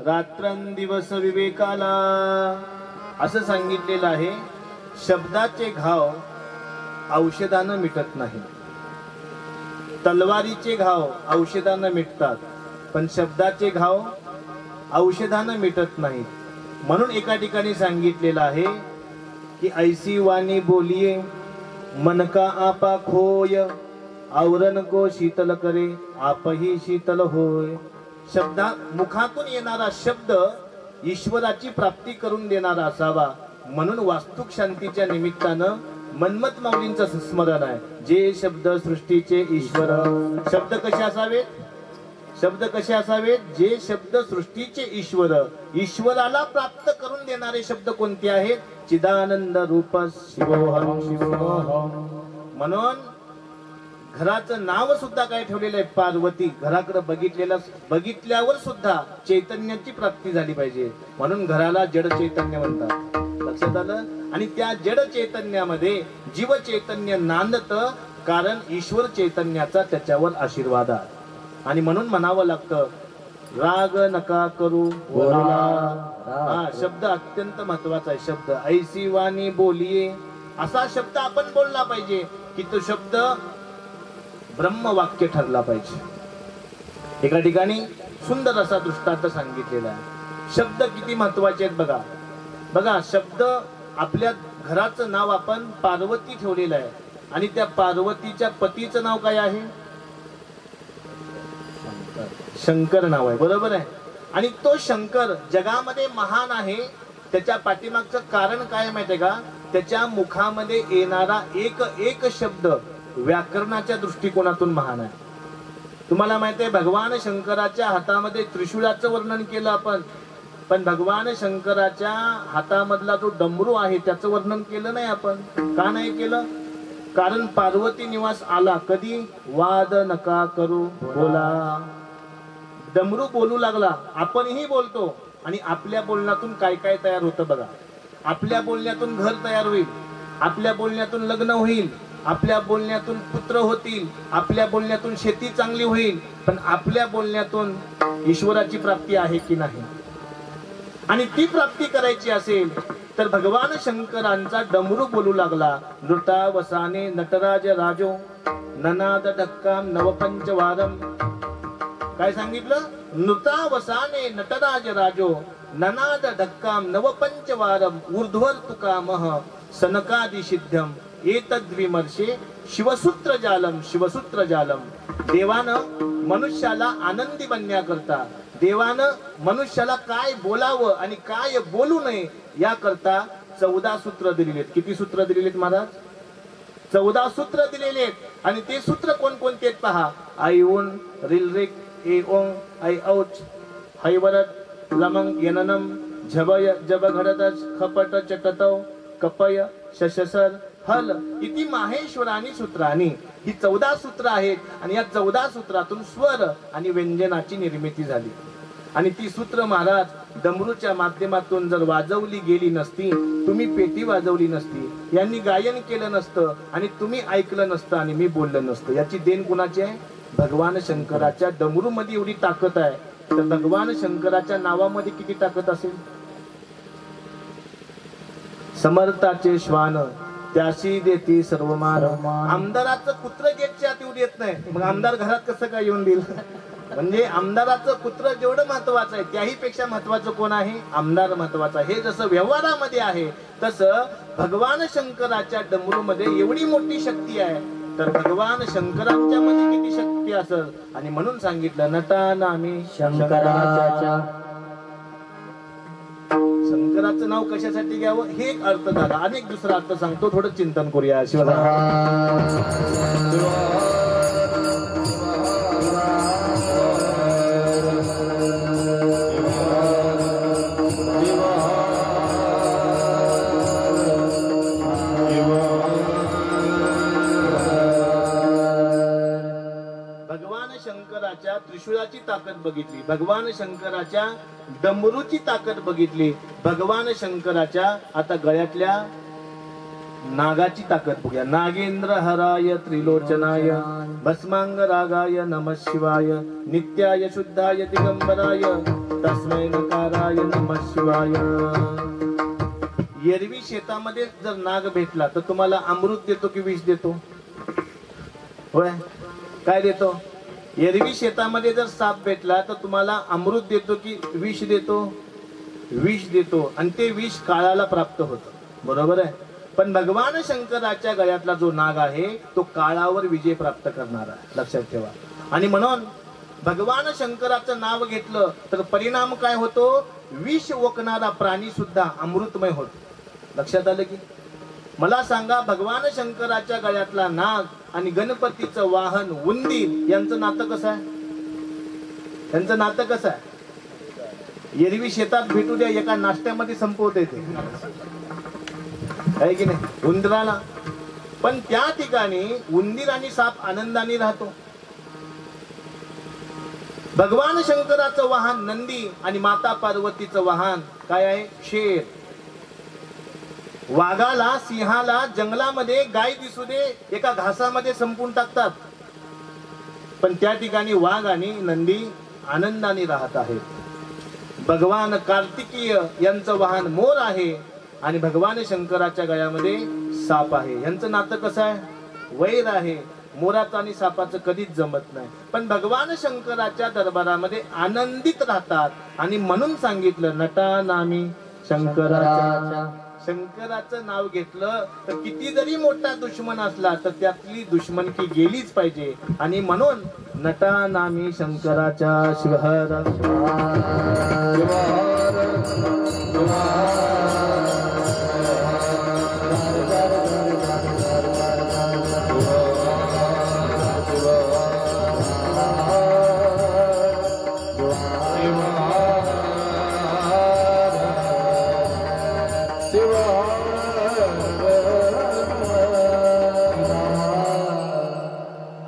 रात्रंदिवस विवेकाला. असं सांगितलेलं आहे. शब्दाचे घाव औषधानं मिटत नाही. तलवारीचे घाव औषधानं मिटतात, पण शब्दाचे घाव औषधानं मिटत नाहीत. म्हणून एका ठिकाणी सांगितलेलं आहे की ऐसी वाणी बोलिये मन का आपा खोय, आवरण को शीतल करे आपही शीतल होय. शब्दा मुखातून येणारा शब्द ईश्वराची प्राप्ती करून देणारा असावा. म्हणून वास्तुक शांतीच्या निमित्तानं मन्मथ माऊलींचं स्मरण आहे. जे शब्द सृष्टीचे ईश्वर. शब्द कसे असावेत? शब्द कसे असावेत? जे शब्द सृष्टीचे ईश्वर, ईश्वराला प्राप्त करून देणारे शब्द कोणते आहेत? चिदानंद रूप शिवोहम शिवोहम. म्हणून घराचं नाव सुद्धा काय ठेवलेलं आहे? पार्वती. घराकडे बघितल्यावर सुद्धा चैतन्याची प्राप्ती झाली पाहिजे. म्हणून घराला जड चैतन्य म्हणतात. लक्षात आलं? आणि त्या जड चैतन्यामध्ये जीव चैतन्य नांदत, कारण ईश्वर चैतन्याचा त्याच्यावर आशीर्वाद आहे. आणि म्हणून म्हणावं लागतं, राग नका करू बोला. हा शब्द अत्यंत महत्वाचा आहे. शब्द ऐसी वाणी बोलिये, असा शब्द आपण बोलला पाहिजे की तो शब्द ब्रह्मवाक्य ठरला पाहिजे. एका ठिकाणी सुंदर असा दृष्टांत सांगितलेला आहे. शब्द किती महत्वाचे आहेत बघा. बघा, शब्द आपल्या घराचं नाव आपण पार्वती ठेवलेलं आहे, आणि त्या पार्वतीच्या पतीचं नाव काय आहे? शंकर नाव आहे. बरोबर आहे. आणि तो शंकर जगामध्ये महान आहे. त्याच्या पाठीमागचं कारण काय माहितीये का? त्याच्या मुखामध्ये येणारा एक शब्द व्याकरणाच्या दृष्टिकोनातून महान आहे. तुम्हाला माहिती आहे, भगवान शंकराच्या हातामध्ये त्रिशूळाचं वर्णन केलं आपण, पण भगवान शंकराच्या हातामधला जो डमरू आहे त्याचं वर्णन केलं नाही आपण. का नाही केलं? कारण पार्वती निवास आला. कधी? वाद नका करू बोला. डमरू बोलू लागला. आपणही बोलतो, आणि आपल्या बोलण्यातून काय काय तयार होतं बघा. आपल्या बोलण्यातून घर तयार होईल, आपल्या बोलण्यातून लग्न होईल, आपल्या बोलण्यातून पुत्र होतील, आपल्या बोलण्यातून शेती चांगली होईल. पण आपल्या बोलण्यातून ईश्वराची प्राप्ती आहे की नाही? आणि ती प्राप्ती करायची असेल तर भगवान शंकरांचा डमरू बोलू लागला. नृता वसाने नटराज राजो ननाद ढक्काम नवपंचवारम. काय सांगितलं? नृता वसाने नटराज राजो ननाद ढक्काम नवपंचवारम ऊर्ध्वर तुकामह सनकादि सिद्धम एतद्विमर्शे शिवसूत्र जालम शिवसूत्र जालम. देवानं मनुष्याला आनंदी बनण्याकरता, देवानं मनुष्याला काय बोलावं आणि काय बोलू नये याकरता 14 सूत्र दिलेले आहेत. किती सूत्र दिलेले आहेत महाराज? 14 सूत्र दिलेले आहेत. आणि ते सूत्र कोणकोणते आहेत पहा. आईऊन रिलरिक ए ओंग ऐ औच हैवरत लमंग यननम झबय जब घडतच खपट चटतव कपय शशसर हल इति माहेश्वरानी सूत्रानी. ही 14 सूत्र आहेत. आणि या 14 सूत्रातून स्वर आणि व्यंजनाची निर्मिती झाली. आणि ती सूत्र महाराज डमरूच्या माध्यमातून जर वाजवली गेली नसती, तुम्ही पेटी वाजवली नसती, यांनी गायन केलं नसतं, आणि तुम्ही ऐकलं नसतं, आणि मी बोललं नसतं, याची देण कुणाची आहे? भगवान शंकराच्या डमरू मध्ये एवढी ताकद आहे, तर भगवान शंकराच्या नावामध्ये किती ताकद असेल? समर्थाचे श्वान त्याशी देती सर्व मान. आमदाराचं कुत्र गेटच्या आत येऊ देत नाही, मग आमदार घरात कसं काय येऊन देईल? म्हणजे आमदाराचं कुत्र जेवढं महत्वाचं आहे त्याही पेक्षा महत्वाचं कोण आहे? आमदार महत्वाचा. हे जसं व्यवहारामध्ये आहे तसं भगवान शंकराच्या डमरू मध्ये एवढी मोठी शक्ती आहे, तर भगवान शंकरांच्या मध्ये किती शक्ती असेल. आणि म्हणून सांगितलं नटा नामी शंकराच्या. शंकराचं नाव कशासाठी घ्यावं हे एक अर्थ झाला. अनेक दुसरा अर्थ सांगतो, थोडं चिंतन करूया. भगवान शंकराच्या त्रिशूळाची ताकद बघितली, भगवान शंकराच्या डमरूची ताकद बघितली, भगवान शंकराच्या आता गळ्यातल्या नागाची ताकद बघूया. नागेंद्र हराय त्रिलोचनाय भस्मांग रागाय नमः शिवाय नित्याय शुद्धाय दिगंबराय तस्मै नकाराय नमः शिवाय. एरवी शेतामध्ये जर नाग भेटला तर तुम्हाला अमृत देतो की विष देतो? होय, काय देतो? एरवी शेतामध्ये जर साप भेटला तर तुम्हाला अमृत देतो की विष देतो? विष देतो. आणि ते विष काळाला प्राप्त होतं, बरोबर आहे. पण भगवान शंकराच्या गळ्यातला जो नाग आहे तो काळावर विजय प्राप्त करणारा आहे, लक्षात ठेवा. आणि म्हणून भगवान शंकराचं नाव घेतलं तर परिणाम काय होतो? विष ओकणारा प्राणी सुद्धा अमृतमय होतो. लक्षात आलं की? मला सांगा, भगवान शंकराच्या गळ्यातला नाग आणि गणपतीचं वाहन उंदीर यांचं नातं कसं आहे? त्यांचं नातं कसं आहे? एरवी शेतात भेटू द्या, एका नाश्त्यामध्ये संपवता येते, आहे की नाही, उंदराला. पण त्या ठिकाणी उंदीर आणि साप आनंदाने राहतो. भगवान शंकराचं वाहन नंदी आणि माता पार्वतीचं वाहन काय आहे? शेर. वाघाला, सिंहाला जंगलामध्ये गाय दिसू दे, एका घासामध्ये संपून टाकतात. पण त्या ठिकाणी वाघ आणि नंदी आनंदाने राहत आहेत. भगवान कार्तिकीय यांचं वाहन मोर आहे आणि भगवान शंकराच्या गळ्यामध्ये साप आहे. यांचं नातं कसं आहे? वैर आहे. मोराचं आणि सापाचं कधीच जमत नाही. पण भगवान शंकराच्या दरबारामध्ये आनंदित राहतात. आणि म्हणून सांगितलं, नटा नामी शंकराच्या. शंकराचं नाव घेतलं तर किती जरी मोठा दुश्मन असला तर त्यातली दुश्मनकी गेलीच पाहिजे. आणि म्हणून नटा नामी शंकराच्या शिवहर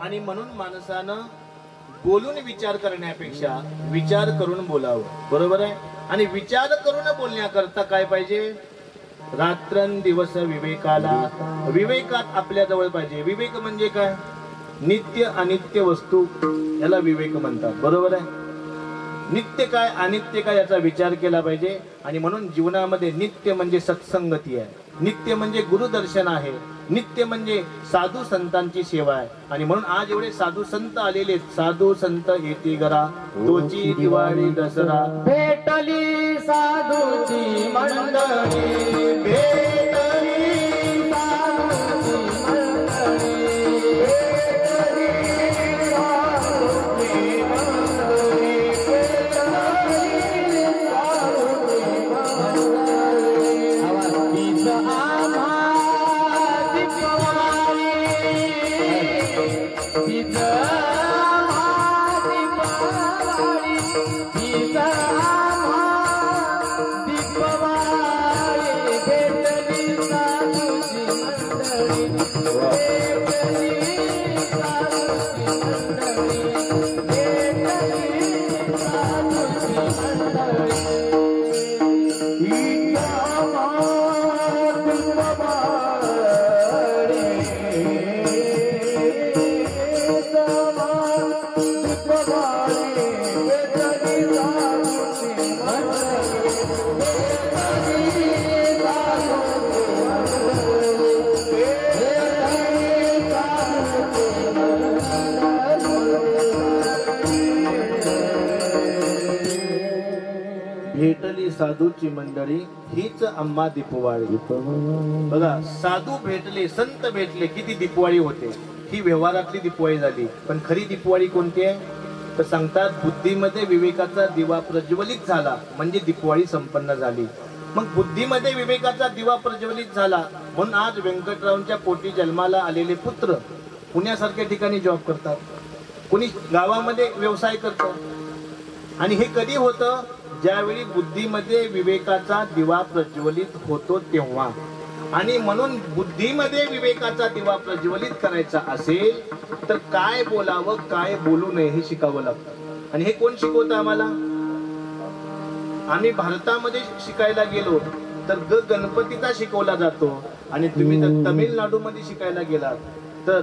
आणि म्हणून माणसानं बोलून विचार करण्यापेक्षा विचार करून बोलावं, बरोबर आहे. आणि विचार करून बोलण्याकरता काय पाहिजे? रात्रंदिवस विवेकाला, विवेकात आपल्या जवळ पाहिजे. विवेक म्हणजे काय? नित्य अनित्य वस्तू याला विवेक म्हणतात, बरोबर आहे. नित्य काय अनित्य काय याचा विचार केला पाहिजे. आणि म्हणून जीवनामध्ये नित्य म्हणजे सत्संगती आहे, नित्य म्हणजे गुरुदर्शन आहे, नित्य म्हणजे साधू संतांची सेवा आहे. आणि म्हणून आज एवढे साधू संत आलेले, साधू संत येती घरा तोची दिवाळी दसरा भेटली साधूची मंडळी, भेटली साधूची मंडळी, भेटली साधूची मंडळी, भेटली साधूची मंडळी. हीच आम्हा दीपवाळी, हीच आम्हा दीपवाळी, हीच आम्हा दीपवाळी. भेटली साधूची मंडळी, भेटली साधूची मंडळी, भेटली साधूची मंडळी. हीच आम्हा दीपवाळी, हीच आम्हा दीपवाळी, भेटली साधूची मंडळी, भेटली साधूची मंडळी, भेटली साधूची मंडळी. भेटली साधूची मंडळी हीच आम्हा दीपवाळी. बघा, साधू भेटले, संत भेटले, किती दीपवाळी होते. ही व्यवहारातली दीपवाळी झाली. पण खरी दीपवाळी कोणती आहे? तर सांगतात, बुद्धीमध्ये विवेकाचा दिवा प्रज्वलित झाला म्हणजे दीपवाळी संपन्न झाली. मग बुद्धीमध्ये विवेकाचा दिवा प्रज्वलित झाला म्हणून आज व्यंकटरावांच्या पोटी जन्माला आलेले पुत्र पुण्यासारख्या ठिकाणी जॉब करतात, कोणी गावामध्ये व्यवसाय करतं. आणि हे कधी होतं? ज्यावेळी बुद्धीमध्ये विवेकाचा दिवा प्रज्वलित होतो तेव्हा. आणि म्हणून बुद्धीमध्ये विवेकाचा दिवा प्रज्वलित करायचा असेल तर काय बोलावं, काय बोलू नये हे शिकावं लागतं. आणि हे कोण शिकवतं आम्हाला? आम्ही भारतामध्ये शिकायला गेलो तर गणपतीचा शिकवला जातो, आणि तुम्ही जर तमिळनाडू मध्ये शिकायला गेलात तर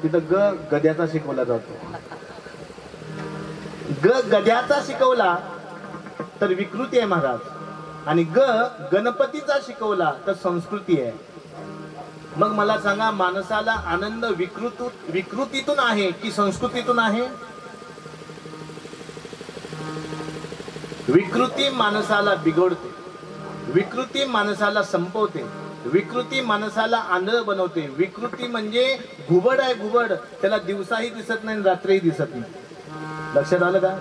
तिथं गद्याचा शिकवला जातो. गद्याचा शिकवला तर विकृती आहे महाराज, आणि गणपतीचा शिकवला तर संस्कृती आहे. मग मला सांगा, माणसाला आनंद विकृतीतून आहे की संस्कृतीतून आहे? विकृती माणसाला बिघडते, विकृती माणसाला संपवते, विकृती माणसाला आंधळ बनवते. विकृती म्हणजे घुबड आहे, घुबड, त्याला दिवसाही दिसत नाही रात्रीही दिसत नाही. लक्षात आलं का?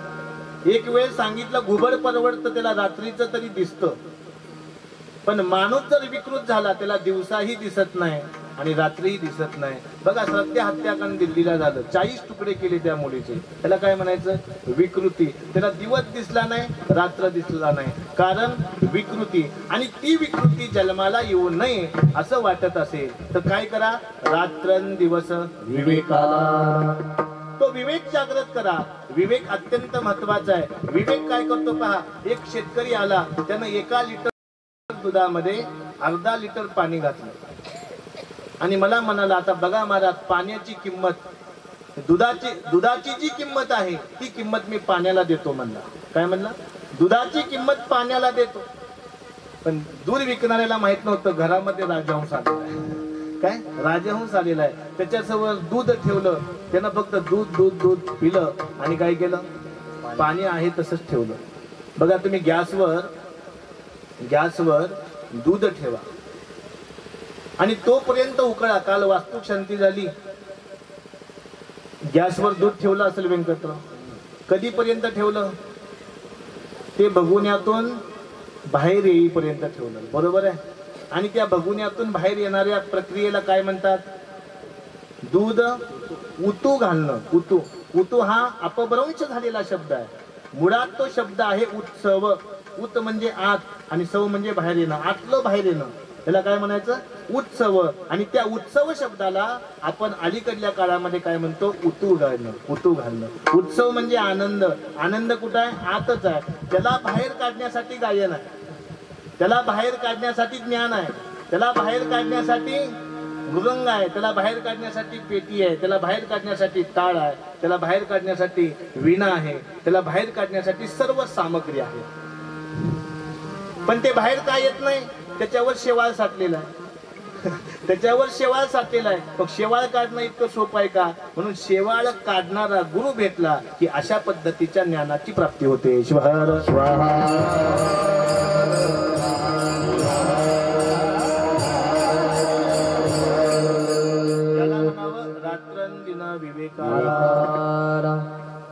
एक वेळ सांगितलं घुबड परवडतं, त्याला रात्रीचं तरी दिसतं. पण माणूस जर विकृत झाला त्याला दिवसाही दिसत नाही आणि रात्रीही दिसत नाही. बघा, सत्य हत्याकांड दिल्लीला झालं, 40 तुकडे केले त्या मुलीचे. त्याला काय म्हणायचं? विकृती. त्याला दिवस दिसला नाही, रात्र दिसला नाही, कारण विकृती. आणि ती विकृती जन्माला येऊ नये असं वाटत असेल तर काय करा? रात्रंदिवस विवेकाला, तो विवेक जागृत करा. विवेक अत्यंत महत्वाचा आहे. विवेक काय करतो पहा. एक शेतकरी आला, त्यानं 1 लिटर दुधामध्ये अर्धा लिटर पाणी घातलं आणि मला म्हणाला, आता बघा महाराज, पाण्याची किंमत, दुधाची जी किंमत आहे ती किंमत मी पाण्याला देतो म्हणला. काय म्हणला? दुधाची किंमत पाण्याला देतो. पण दूध विकणाऱ्याला माहित नव्हतं घरामध्ये राजहंस आलेला आहे. काय राजहंस आलेला आहे, त्याच्यासमोर दूध ठेवलं, त्यानं फक्त दूध दूध दूध पिलं आणि काय केलं? पाणी आहे तसंच ठेवलं. बघा, तुम्ही गॅसवर दूध ठेवा आणि तोपर्यंत उकळा. काल वास्तू शांती झाली, गॅसवर दूध ठेवलं असेल व्यंकटराव, कधीपर्यंत ठेवलं? ते भगुन्यातून बाहेर येईपर्यंत ठेवलं, बरोबर आहे. आणि त्या भगुन्यातून बाहेर येणाऱ्या प्रक्रियेला काय म्हणतात? दूध उतू घालणं. उतू हा अपभ्रंश झालेला शब्द आहे. मुळात तो शब्द आहे उत्सव. उत म्हणजे आत आणि सव म्हणजे बाहेर येणं, आतलं बाहेर येणं. त्याला काय म्हणायचं? उत्सव. आणि त्या उत्सव शब्दाला आपण अलीकडल्या काळामध्ये काय म्हणतो? उतू घालणं. उतू घालणं. उत्सव म्हणजे आनंद. आनंद कुठं आहे? आतच आहे. त्याला बाहेर काढण्यासाठी गायन आहे, त्याला बाहेर काढण्यासाठी ज्ञान आहे, त्याला बाहेर काढण्यासाठी मृदंग आहे, त्याला बाहेर काढण्यासाठी पेटी आहे, त्याला बाहेर काढण्यासाठी टाळ आहे, त्याला बाहेर काढण्यासाठी वीणा आहे, त्याला बाहेर काढण्यासाठी सर्व सामग्री आहे. पण ते बाहेर काय येत नाही? त्याच्यावर शेवाळ साठलेला आहे. त्याच्यावर शेवाळ साठलेला आहे. मग शेवाळ काढणं इतकं सोपं आहे का? म्हणून शेवाळ काढणारा गुरु भेटला की अशा पद्धतीच्या ज्ञानाची प्राप्ती होते. शिवहर स्वाहा. रात्रंदिन विवेकाला.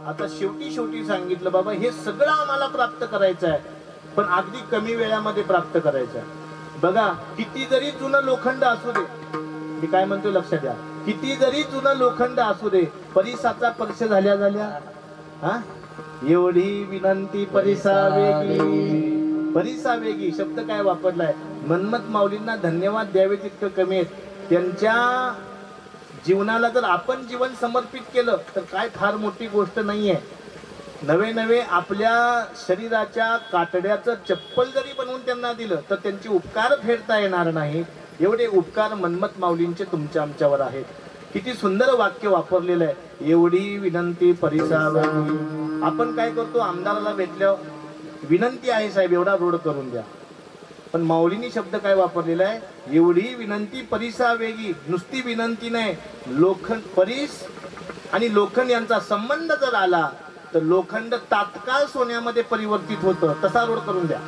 आता शेवटी सांगितलं, बाबा हे सगळं आम्हाला प्राप्त करायचं आहे, पण अगदी कमी वेळामध्ये प्राप्त करायचं आहे. बघा, किती जरी जुनं लोखंड असू दे, मी काय म्हणतो लक्षात द्या, किती जरी जुनं लोखंड असू दे, परिसाचा स्पर्श झाल्या हा, एवढी विनंती परिसावेगी. परिसावेगी शब्द काय वापरलाय? मन्मथ माऊलींना धन्यवाद द्यावे तितकं कमी आहेत. त्यांच्या जीवनाला जर आपण जीवन समर्पित केलं तर काय फार मोठी गोष्ट नाहीये. नवे आपल्या शरीराच्या कातड्याचं चप्पल जरी बनवून त्यांना दिलं तर त्यांचे उपकार फेडता येणार नाही. एवढे उपकार मन्मथ माऊलींचे तुमच्या आमच्यावर आहेत. किती सुंदर वाक्य वापरलेलं आहे, एवढी विनंती परिसावेगी. आपण काय करतो? आमदाराला भेटल्यावर विनंती आहे साहेब एवढा रोड करून द्या, पण माऊलींनी शब्द काय वापरलेला आहे? एवढी विनंती परिसावेगी. नुसती विनंती नाही, लोखंड परिस आणि लोखंड यांचा संबंध जर आला तर लोखंड तात्काळ सोन्यामध्ये परिवर्तित होतं. तसा रोड करून द्या.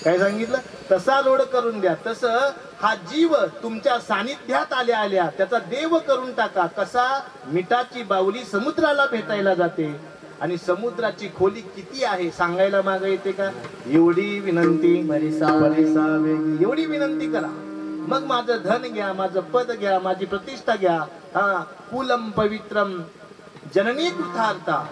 काय सांगितलं? तसा रोड करून द्या. तसं हा जीव तुमच्या सानिध्यात आल्या त्याचा देव करून टाका. कसा? मिठाची बावली समुद्राला भेटायला जाते आणि समुद्राची खोली किती आहे सांगायला मागं येते का? एवढी विनंती परिसावेगी. एवढी विनंती करा. मग माझं धन घ्या, माझं पद घ्या, माझी प्रतिष्ठा घ्या. हा, कुलम पवित्रम जननी कृतार्था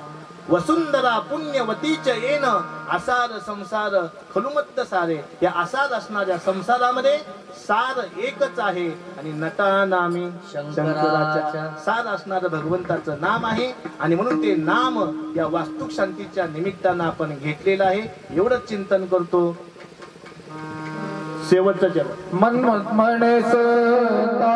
वसुंधरा पुण्यवतीच येन आसार संसार खलुमत्त सारे. या आसार असणाऱ्या संसारामध्ये सार एकच आहे आणि नटा नामी शंकराच्या. सार असणारं भगवंताचं नाम आहे आणि म्हणून ते नाम या वास्तुक शांतीच्या निमित्तानं आपण घेतलेलं आहे. एवढंच चिंतन करतो. शेवटचा चरण. मन म्हणे सता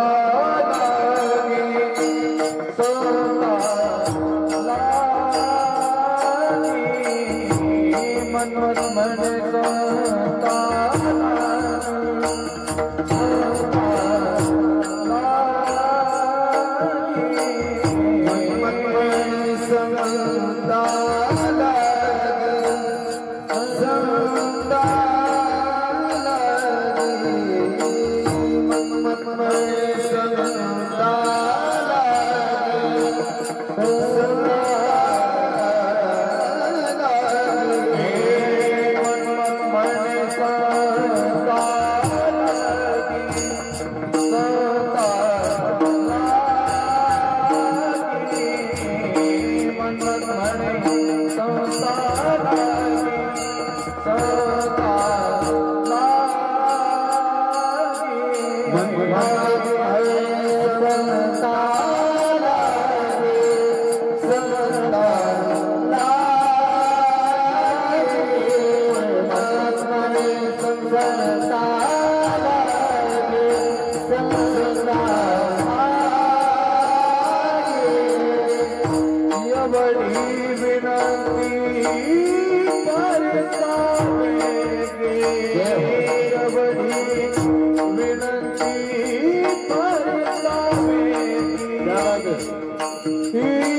जी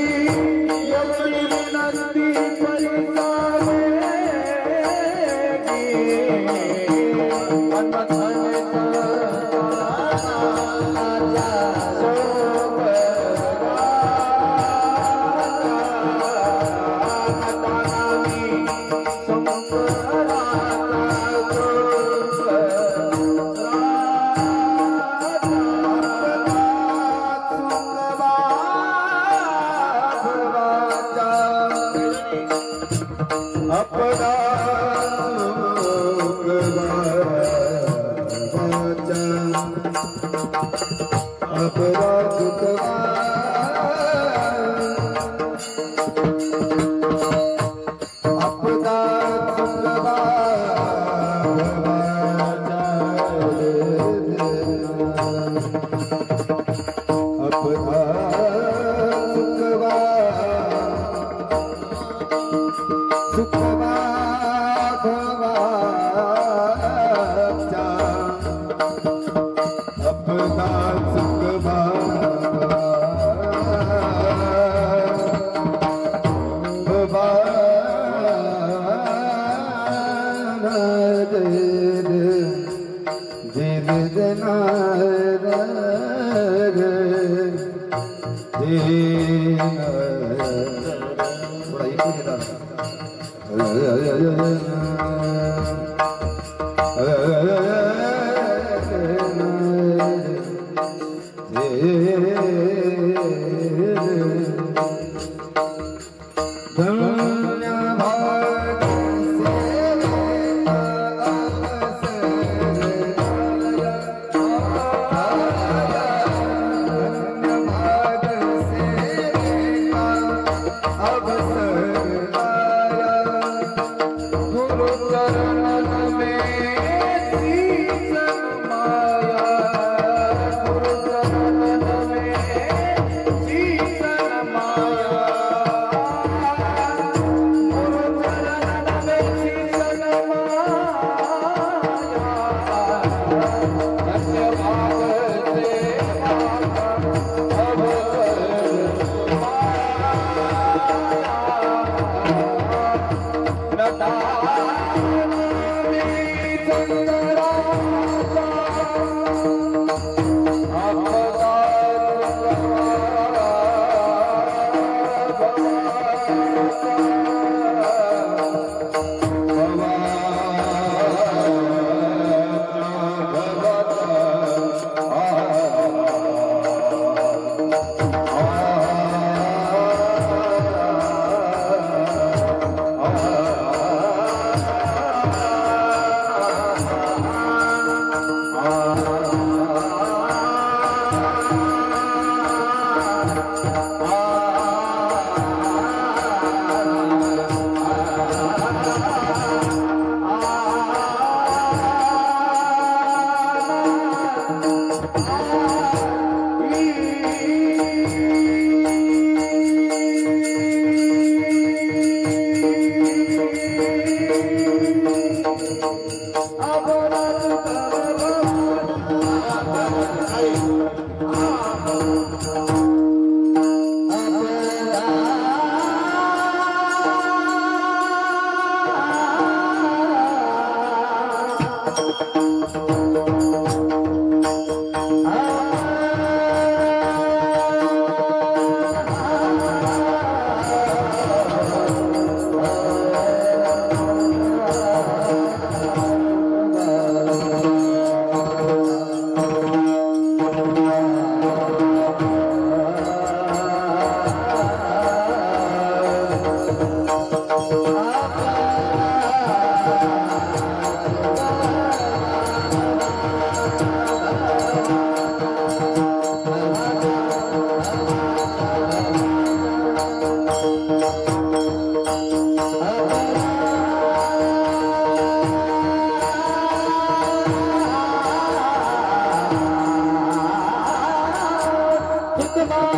Baba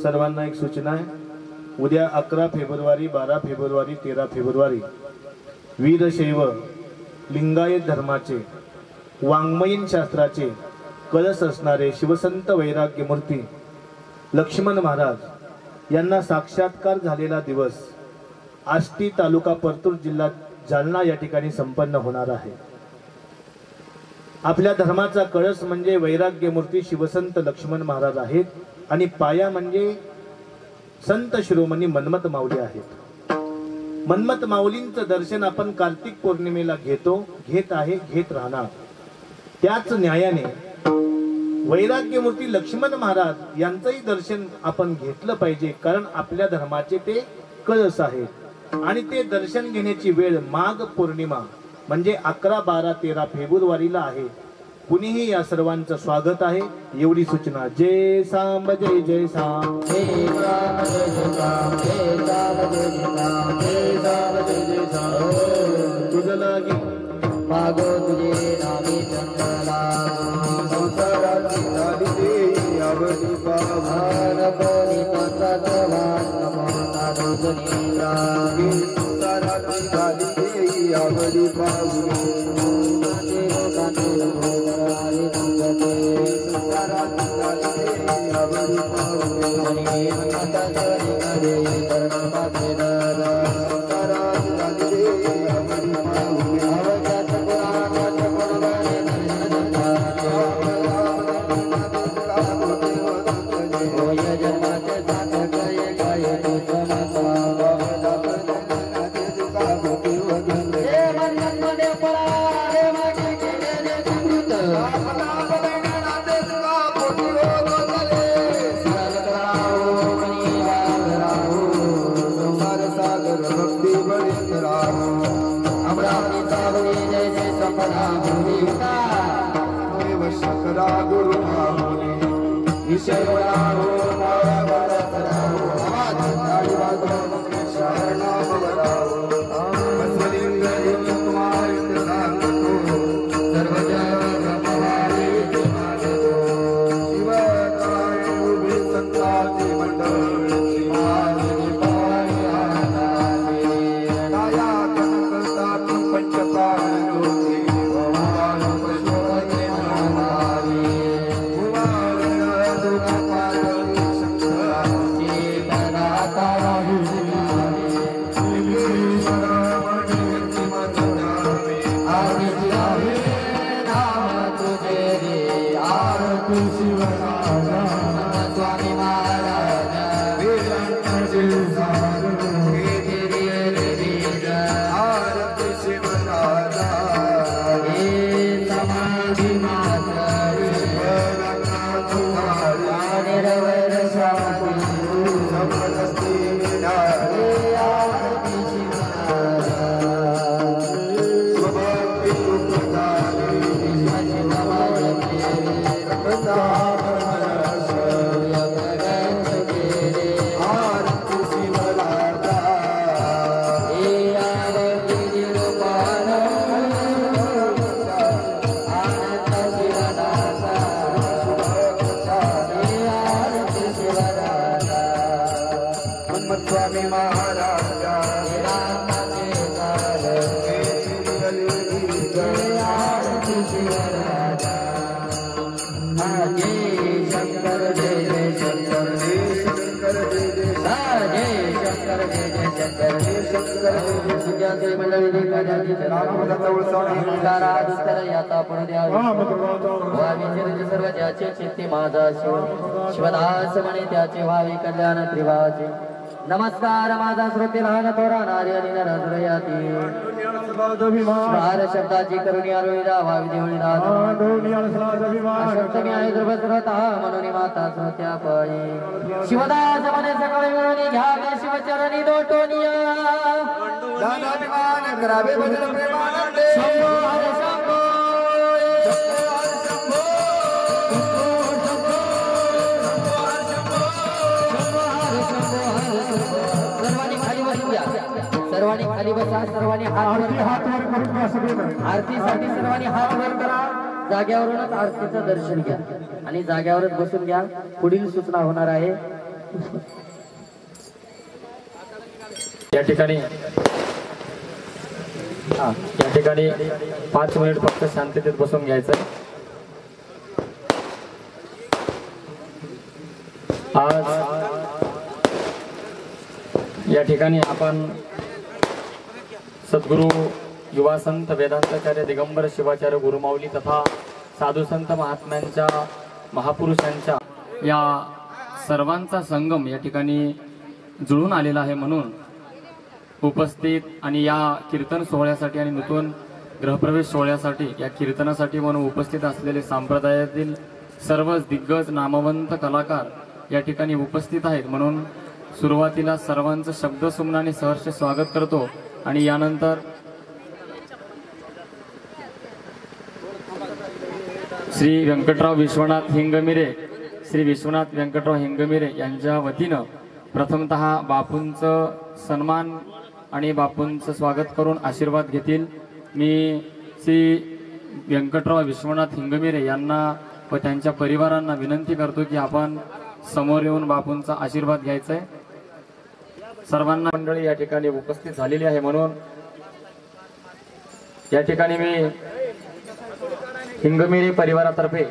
सर्वांना एक सूचना आहे, उद्या 11 फेब्रुवारी, 12 फेब्रुवारी, 13 फेब्रुवारी वीरशैव लिंगायत धर्माचे वाङ्मयीन शास्त्राचे कळस असणारे शिवसंत वैराग्यमूर्ती लक्ष्मण महाराज यांना साक्षात्कार झालेला दिवस आष्टी तालुका परतूर जिल्हा जालना या ठिकाणी संपन्न होणार आहे। आपल्या धर्माचा कळस म्हणजे वैराग्यमूर्ती शिवसंत लक्ष्मण महाराज आहेत आणि पाया म्हणजे संत शिरोमणी मन्मथ माऊली आहेत। मन्मथ माऊलींचं दर्शन आपण कार्तिक पौर्णिमेला घेत राहणार। त्याच न्यायाने वैराग्यमूर्ती लक्ष्मण महाराज यांचंही दर्शन आपण घेतलं पाहिजे, कारण आपल्या धर्माचे ते कळस आहेत आणि ते दर्शन घेण्याची वेळ माघ पौर्णिमा म्हणजे 11, 12, 13 फेब्रुवारीला आहे। कुणीही या सर्वांचं स्वागत आहे एवढी सूचना। जय सांब जय जय सांब, जय राम जय राम, जय राम जय राम, जय राम जय राम। तुझ लागी मागो तुझे नामे चंद्रला, संसाराची झाली देई आवडी पावन कोणी पंचातवान नमोता दोजनीला, संसाराची झाली देई आवडी पावन शिवदास म्हणे त्याचे व्हावे कल्याण त्रिवाचे। नमस्कार माझा श्रोते लहान थोरा नारी आणि नरहृदयाती स्वार शब्दाची करुणी आरोळीला व्हावी देवळी सप्तमी आहे ध्रुवस्रता म्हणून माता श्रोत्या पळी। शिवदास म्हणे सकाळी मिळून घ्यावे शिवचरणी दोटोनिया करावे भजन प्रेमानंदे। सर्वांनी खाली बसा, सर्वांनी हात वर करा। आरतीसाठी सर्वांनी हात वर करा। जाग्यावरूनच आरतीचं दर्शन घ्या आणि जाग्यावरच बसून घ्या। पुढील सूचना होणार आहे, या ठिकाणी 5 मिनिट फक्त शांततेत बसून घ्यायचं. आज या ठिकाणी आपण सद्गुरू युवा संत वेदांताचार्य दिगंबर शिवाचार्य गुरुमाऊली तथा साधू संत महात्म्यांच्या महापुरुषांच्या या सर्वांचा संगम या ठिकाणी जुळून आलेला आहे. म्हणून उपस्थित आणि या कीर्तन सोहळ्यासाठी आणि नूतन गृहप्रवेश सोहळ्यासाठी या कीर्तनासाठी म्हणून उपस्थित असलेले संप्रदायातील सर्वच दिग्गज नामवंत कलाकार या ठिकाणी उपस्थित आहेत. म्हणून सुरुवातीला सर्वांचं शब्दसुमनाने सहर्ष स्वागत करतो आणि यानंतर श्री व्यंकटराव विश्वनाथ हिंगमिरे श्री विश्वनाथ व्यंकटराव हिंगमिरे यांच्या वतीनं प्रथमतः बापूंचं सन्मान आणि बापूंचं स्वागत करून आशीर्वाद घेतील. मी श्री व्यंकटराव विश्वनाथ हिंगमिरे यांना व त्यांच्या परिवारांना विनंती करतो की आपण समोर येऊन बापूंचा आशीर्वाद घ्यायचा आहे. सर्वांना मंडळी या ठिकाणी उपस्थित झालेली आहे. म्हणून या ठिकाणी मी हिंगमिरे परिवारातर्फे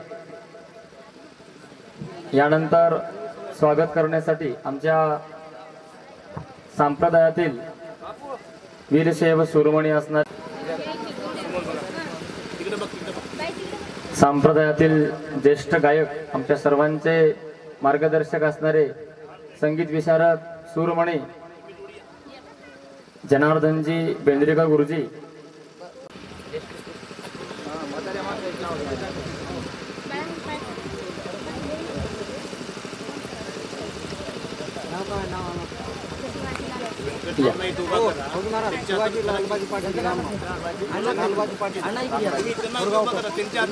यानंतर स्वागत करण्यासाठी आमच्या संप्रदायातील वीरशैव शिरोमणी असणार संप्रदायातील ज्येष्ठ गायक आमच्या सर्वांचे मार्गदर्शक असणारे संगीत विशारद सूरमणी जनार्दनजी बेंद्रेकर गुरुजी,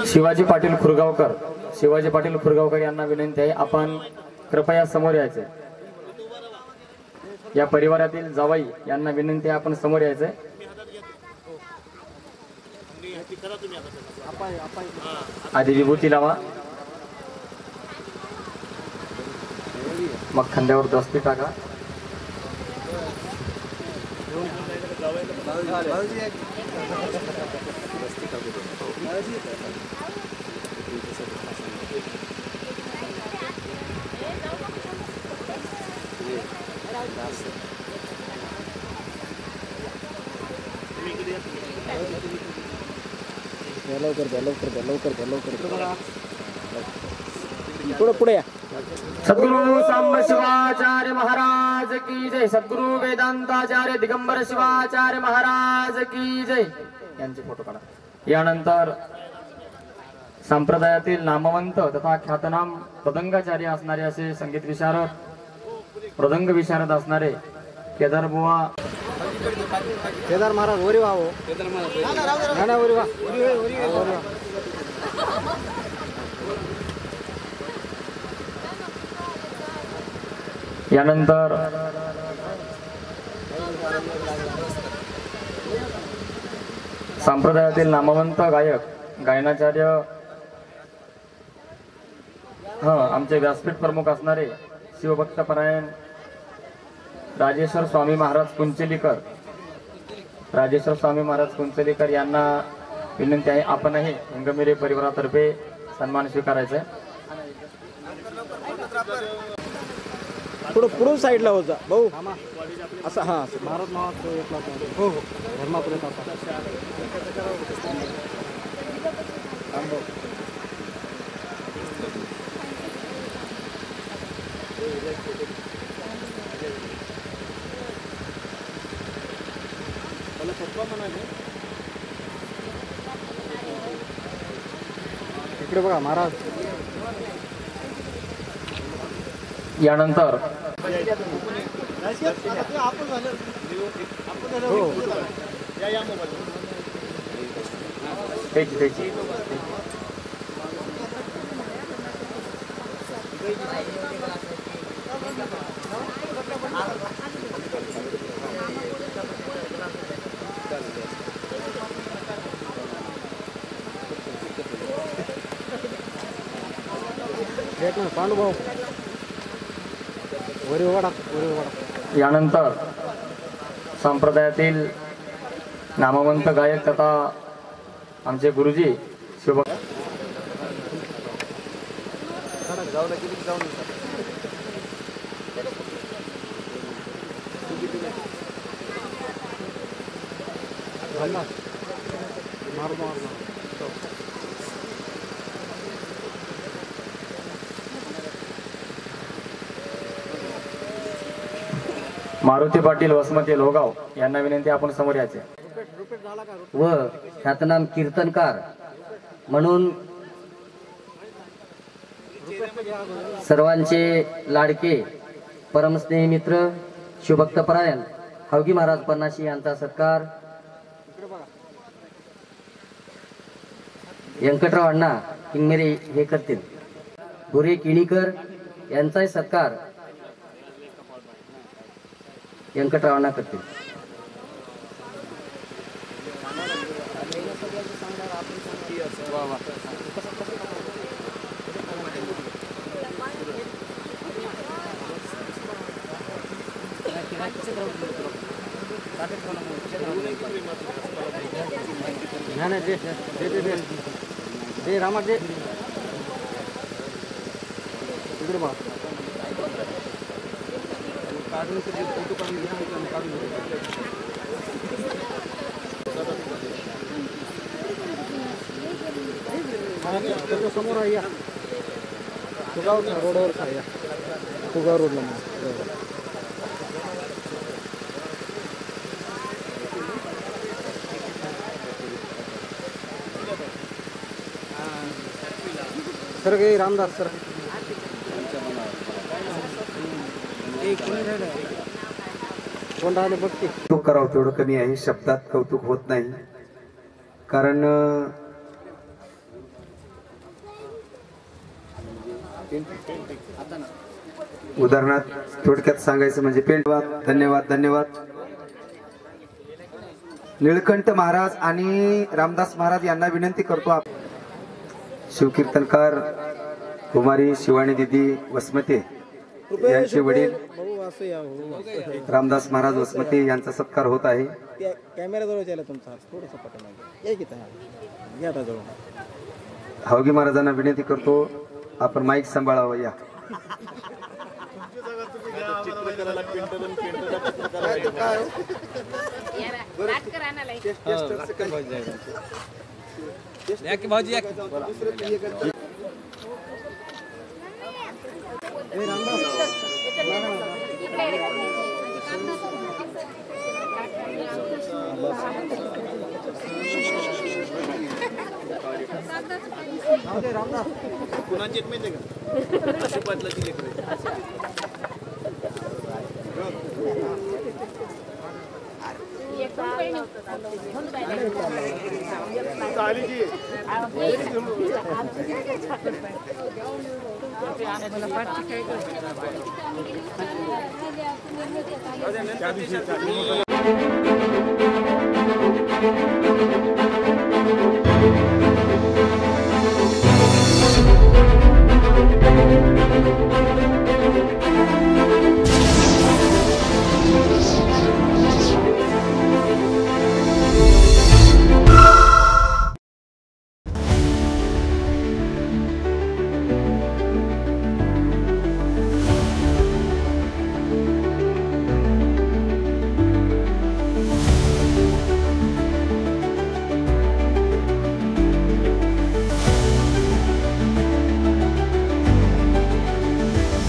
शिवाजी पाटील खुरगावकर यांना विनंती आहे आपण कृपया समोर यायचे. या परिवारातील जावाई यांना विनंती आहे आपण समोर यायचे. आधी विभूती लावा, मग खांद्यावर दस्ती टाका. पुढे या. सद्गुरु सांब शिवाचार्य महाराज की जय. सद्गुरु वेदांताचार्य दिगंबर शिवाचार्य महाराज की जय यांचे फोटो काढा. यानंतर संप्रदायातील नामवंत तथा ख्यातनाम मृदंगाचार्य असणारे असे संगीत विशारद मृदंग विशारद असणारे केदार बुवा केदार महाराज वरी वा. केदार महाराज वरी वा. यानंतर संप्रदायातील नामवंत गायक गायनाचार्य आमचे व्यासपीठ प्रमुख असणारे शिवभक्तपरायण राजेश्वर स्वामी महाराज कुंचलीकर यांना विनंती आहे आपणही हिंगमिरे परिवारातर्फे सन्मान स्वीकारायचा आहे. पुढून साईडला होता भाऊ असं. हा भारत नावाचा हो हो धर्मापुरे इकडे बघा महाराज. यानंतर पांडू भाऊ यानंतर संप्रदायातील नामवंत गायक तथा आमचे गुरुजी शिवभक्त मारुती पाटील वसमती लोगाव यांना विनंती आपण समोर यायचे व ख्यातनाम कीर्तनकार म्हणून सर्वांचे लाडके परमस्नेही मित्र शिवभक्तपरायण हवगी महाराज पन्नाशी यांचा सत्कार व्यंकटराव अण्णा किंगमेरे हे करतील. गोरे किणीकर यांचाही सत्कार व्यंकटराव अण्णा करतील. दे रामा दे इकडे बघा काढून फोटो काढून घ्या काढून घ्या समोर आहे या तुगाव रोडवर आहे या तुगाव रोडला सर गे रामदास सर कोण राहिले बघते कौतुक करावं तेवढं कमी आहे. शब्दात कौतुक होत नाही. कारण उदाहरणार्थ थोडक्यात सांगायचं म्हणजे धन्यवाद धन्यवाद. निळकंठ महाराज आणि रामदास महाराज यांना विनंती करतो. शिवकीर्तनकार कुमारी शिवानी दिदी वसमते यांचे वडील रामदास महाराज वसमते यांचा सत्कार होत आहे. कॅमेरा तुमचा थोडंसं पटकन हवगी महाराजांना विनंती करतो आपण माईक सांभाळावं. या कुणाची माहिती का आशीर्वादलाची लेकरं त्या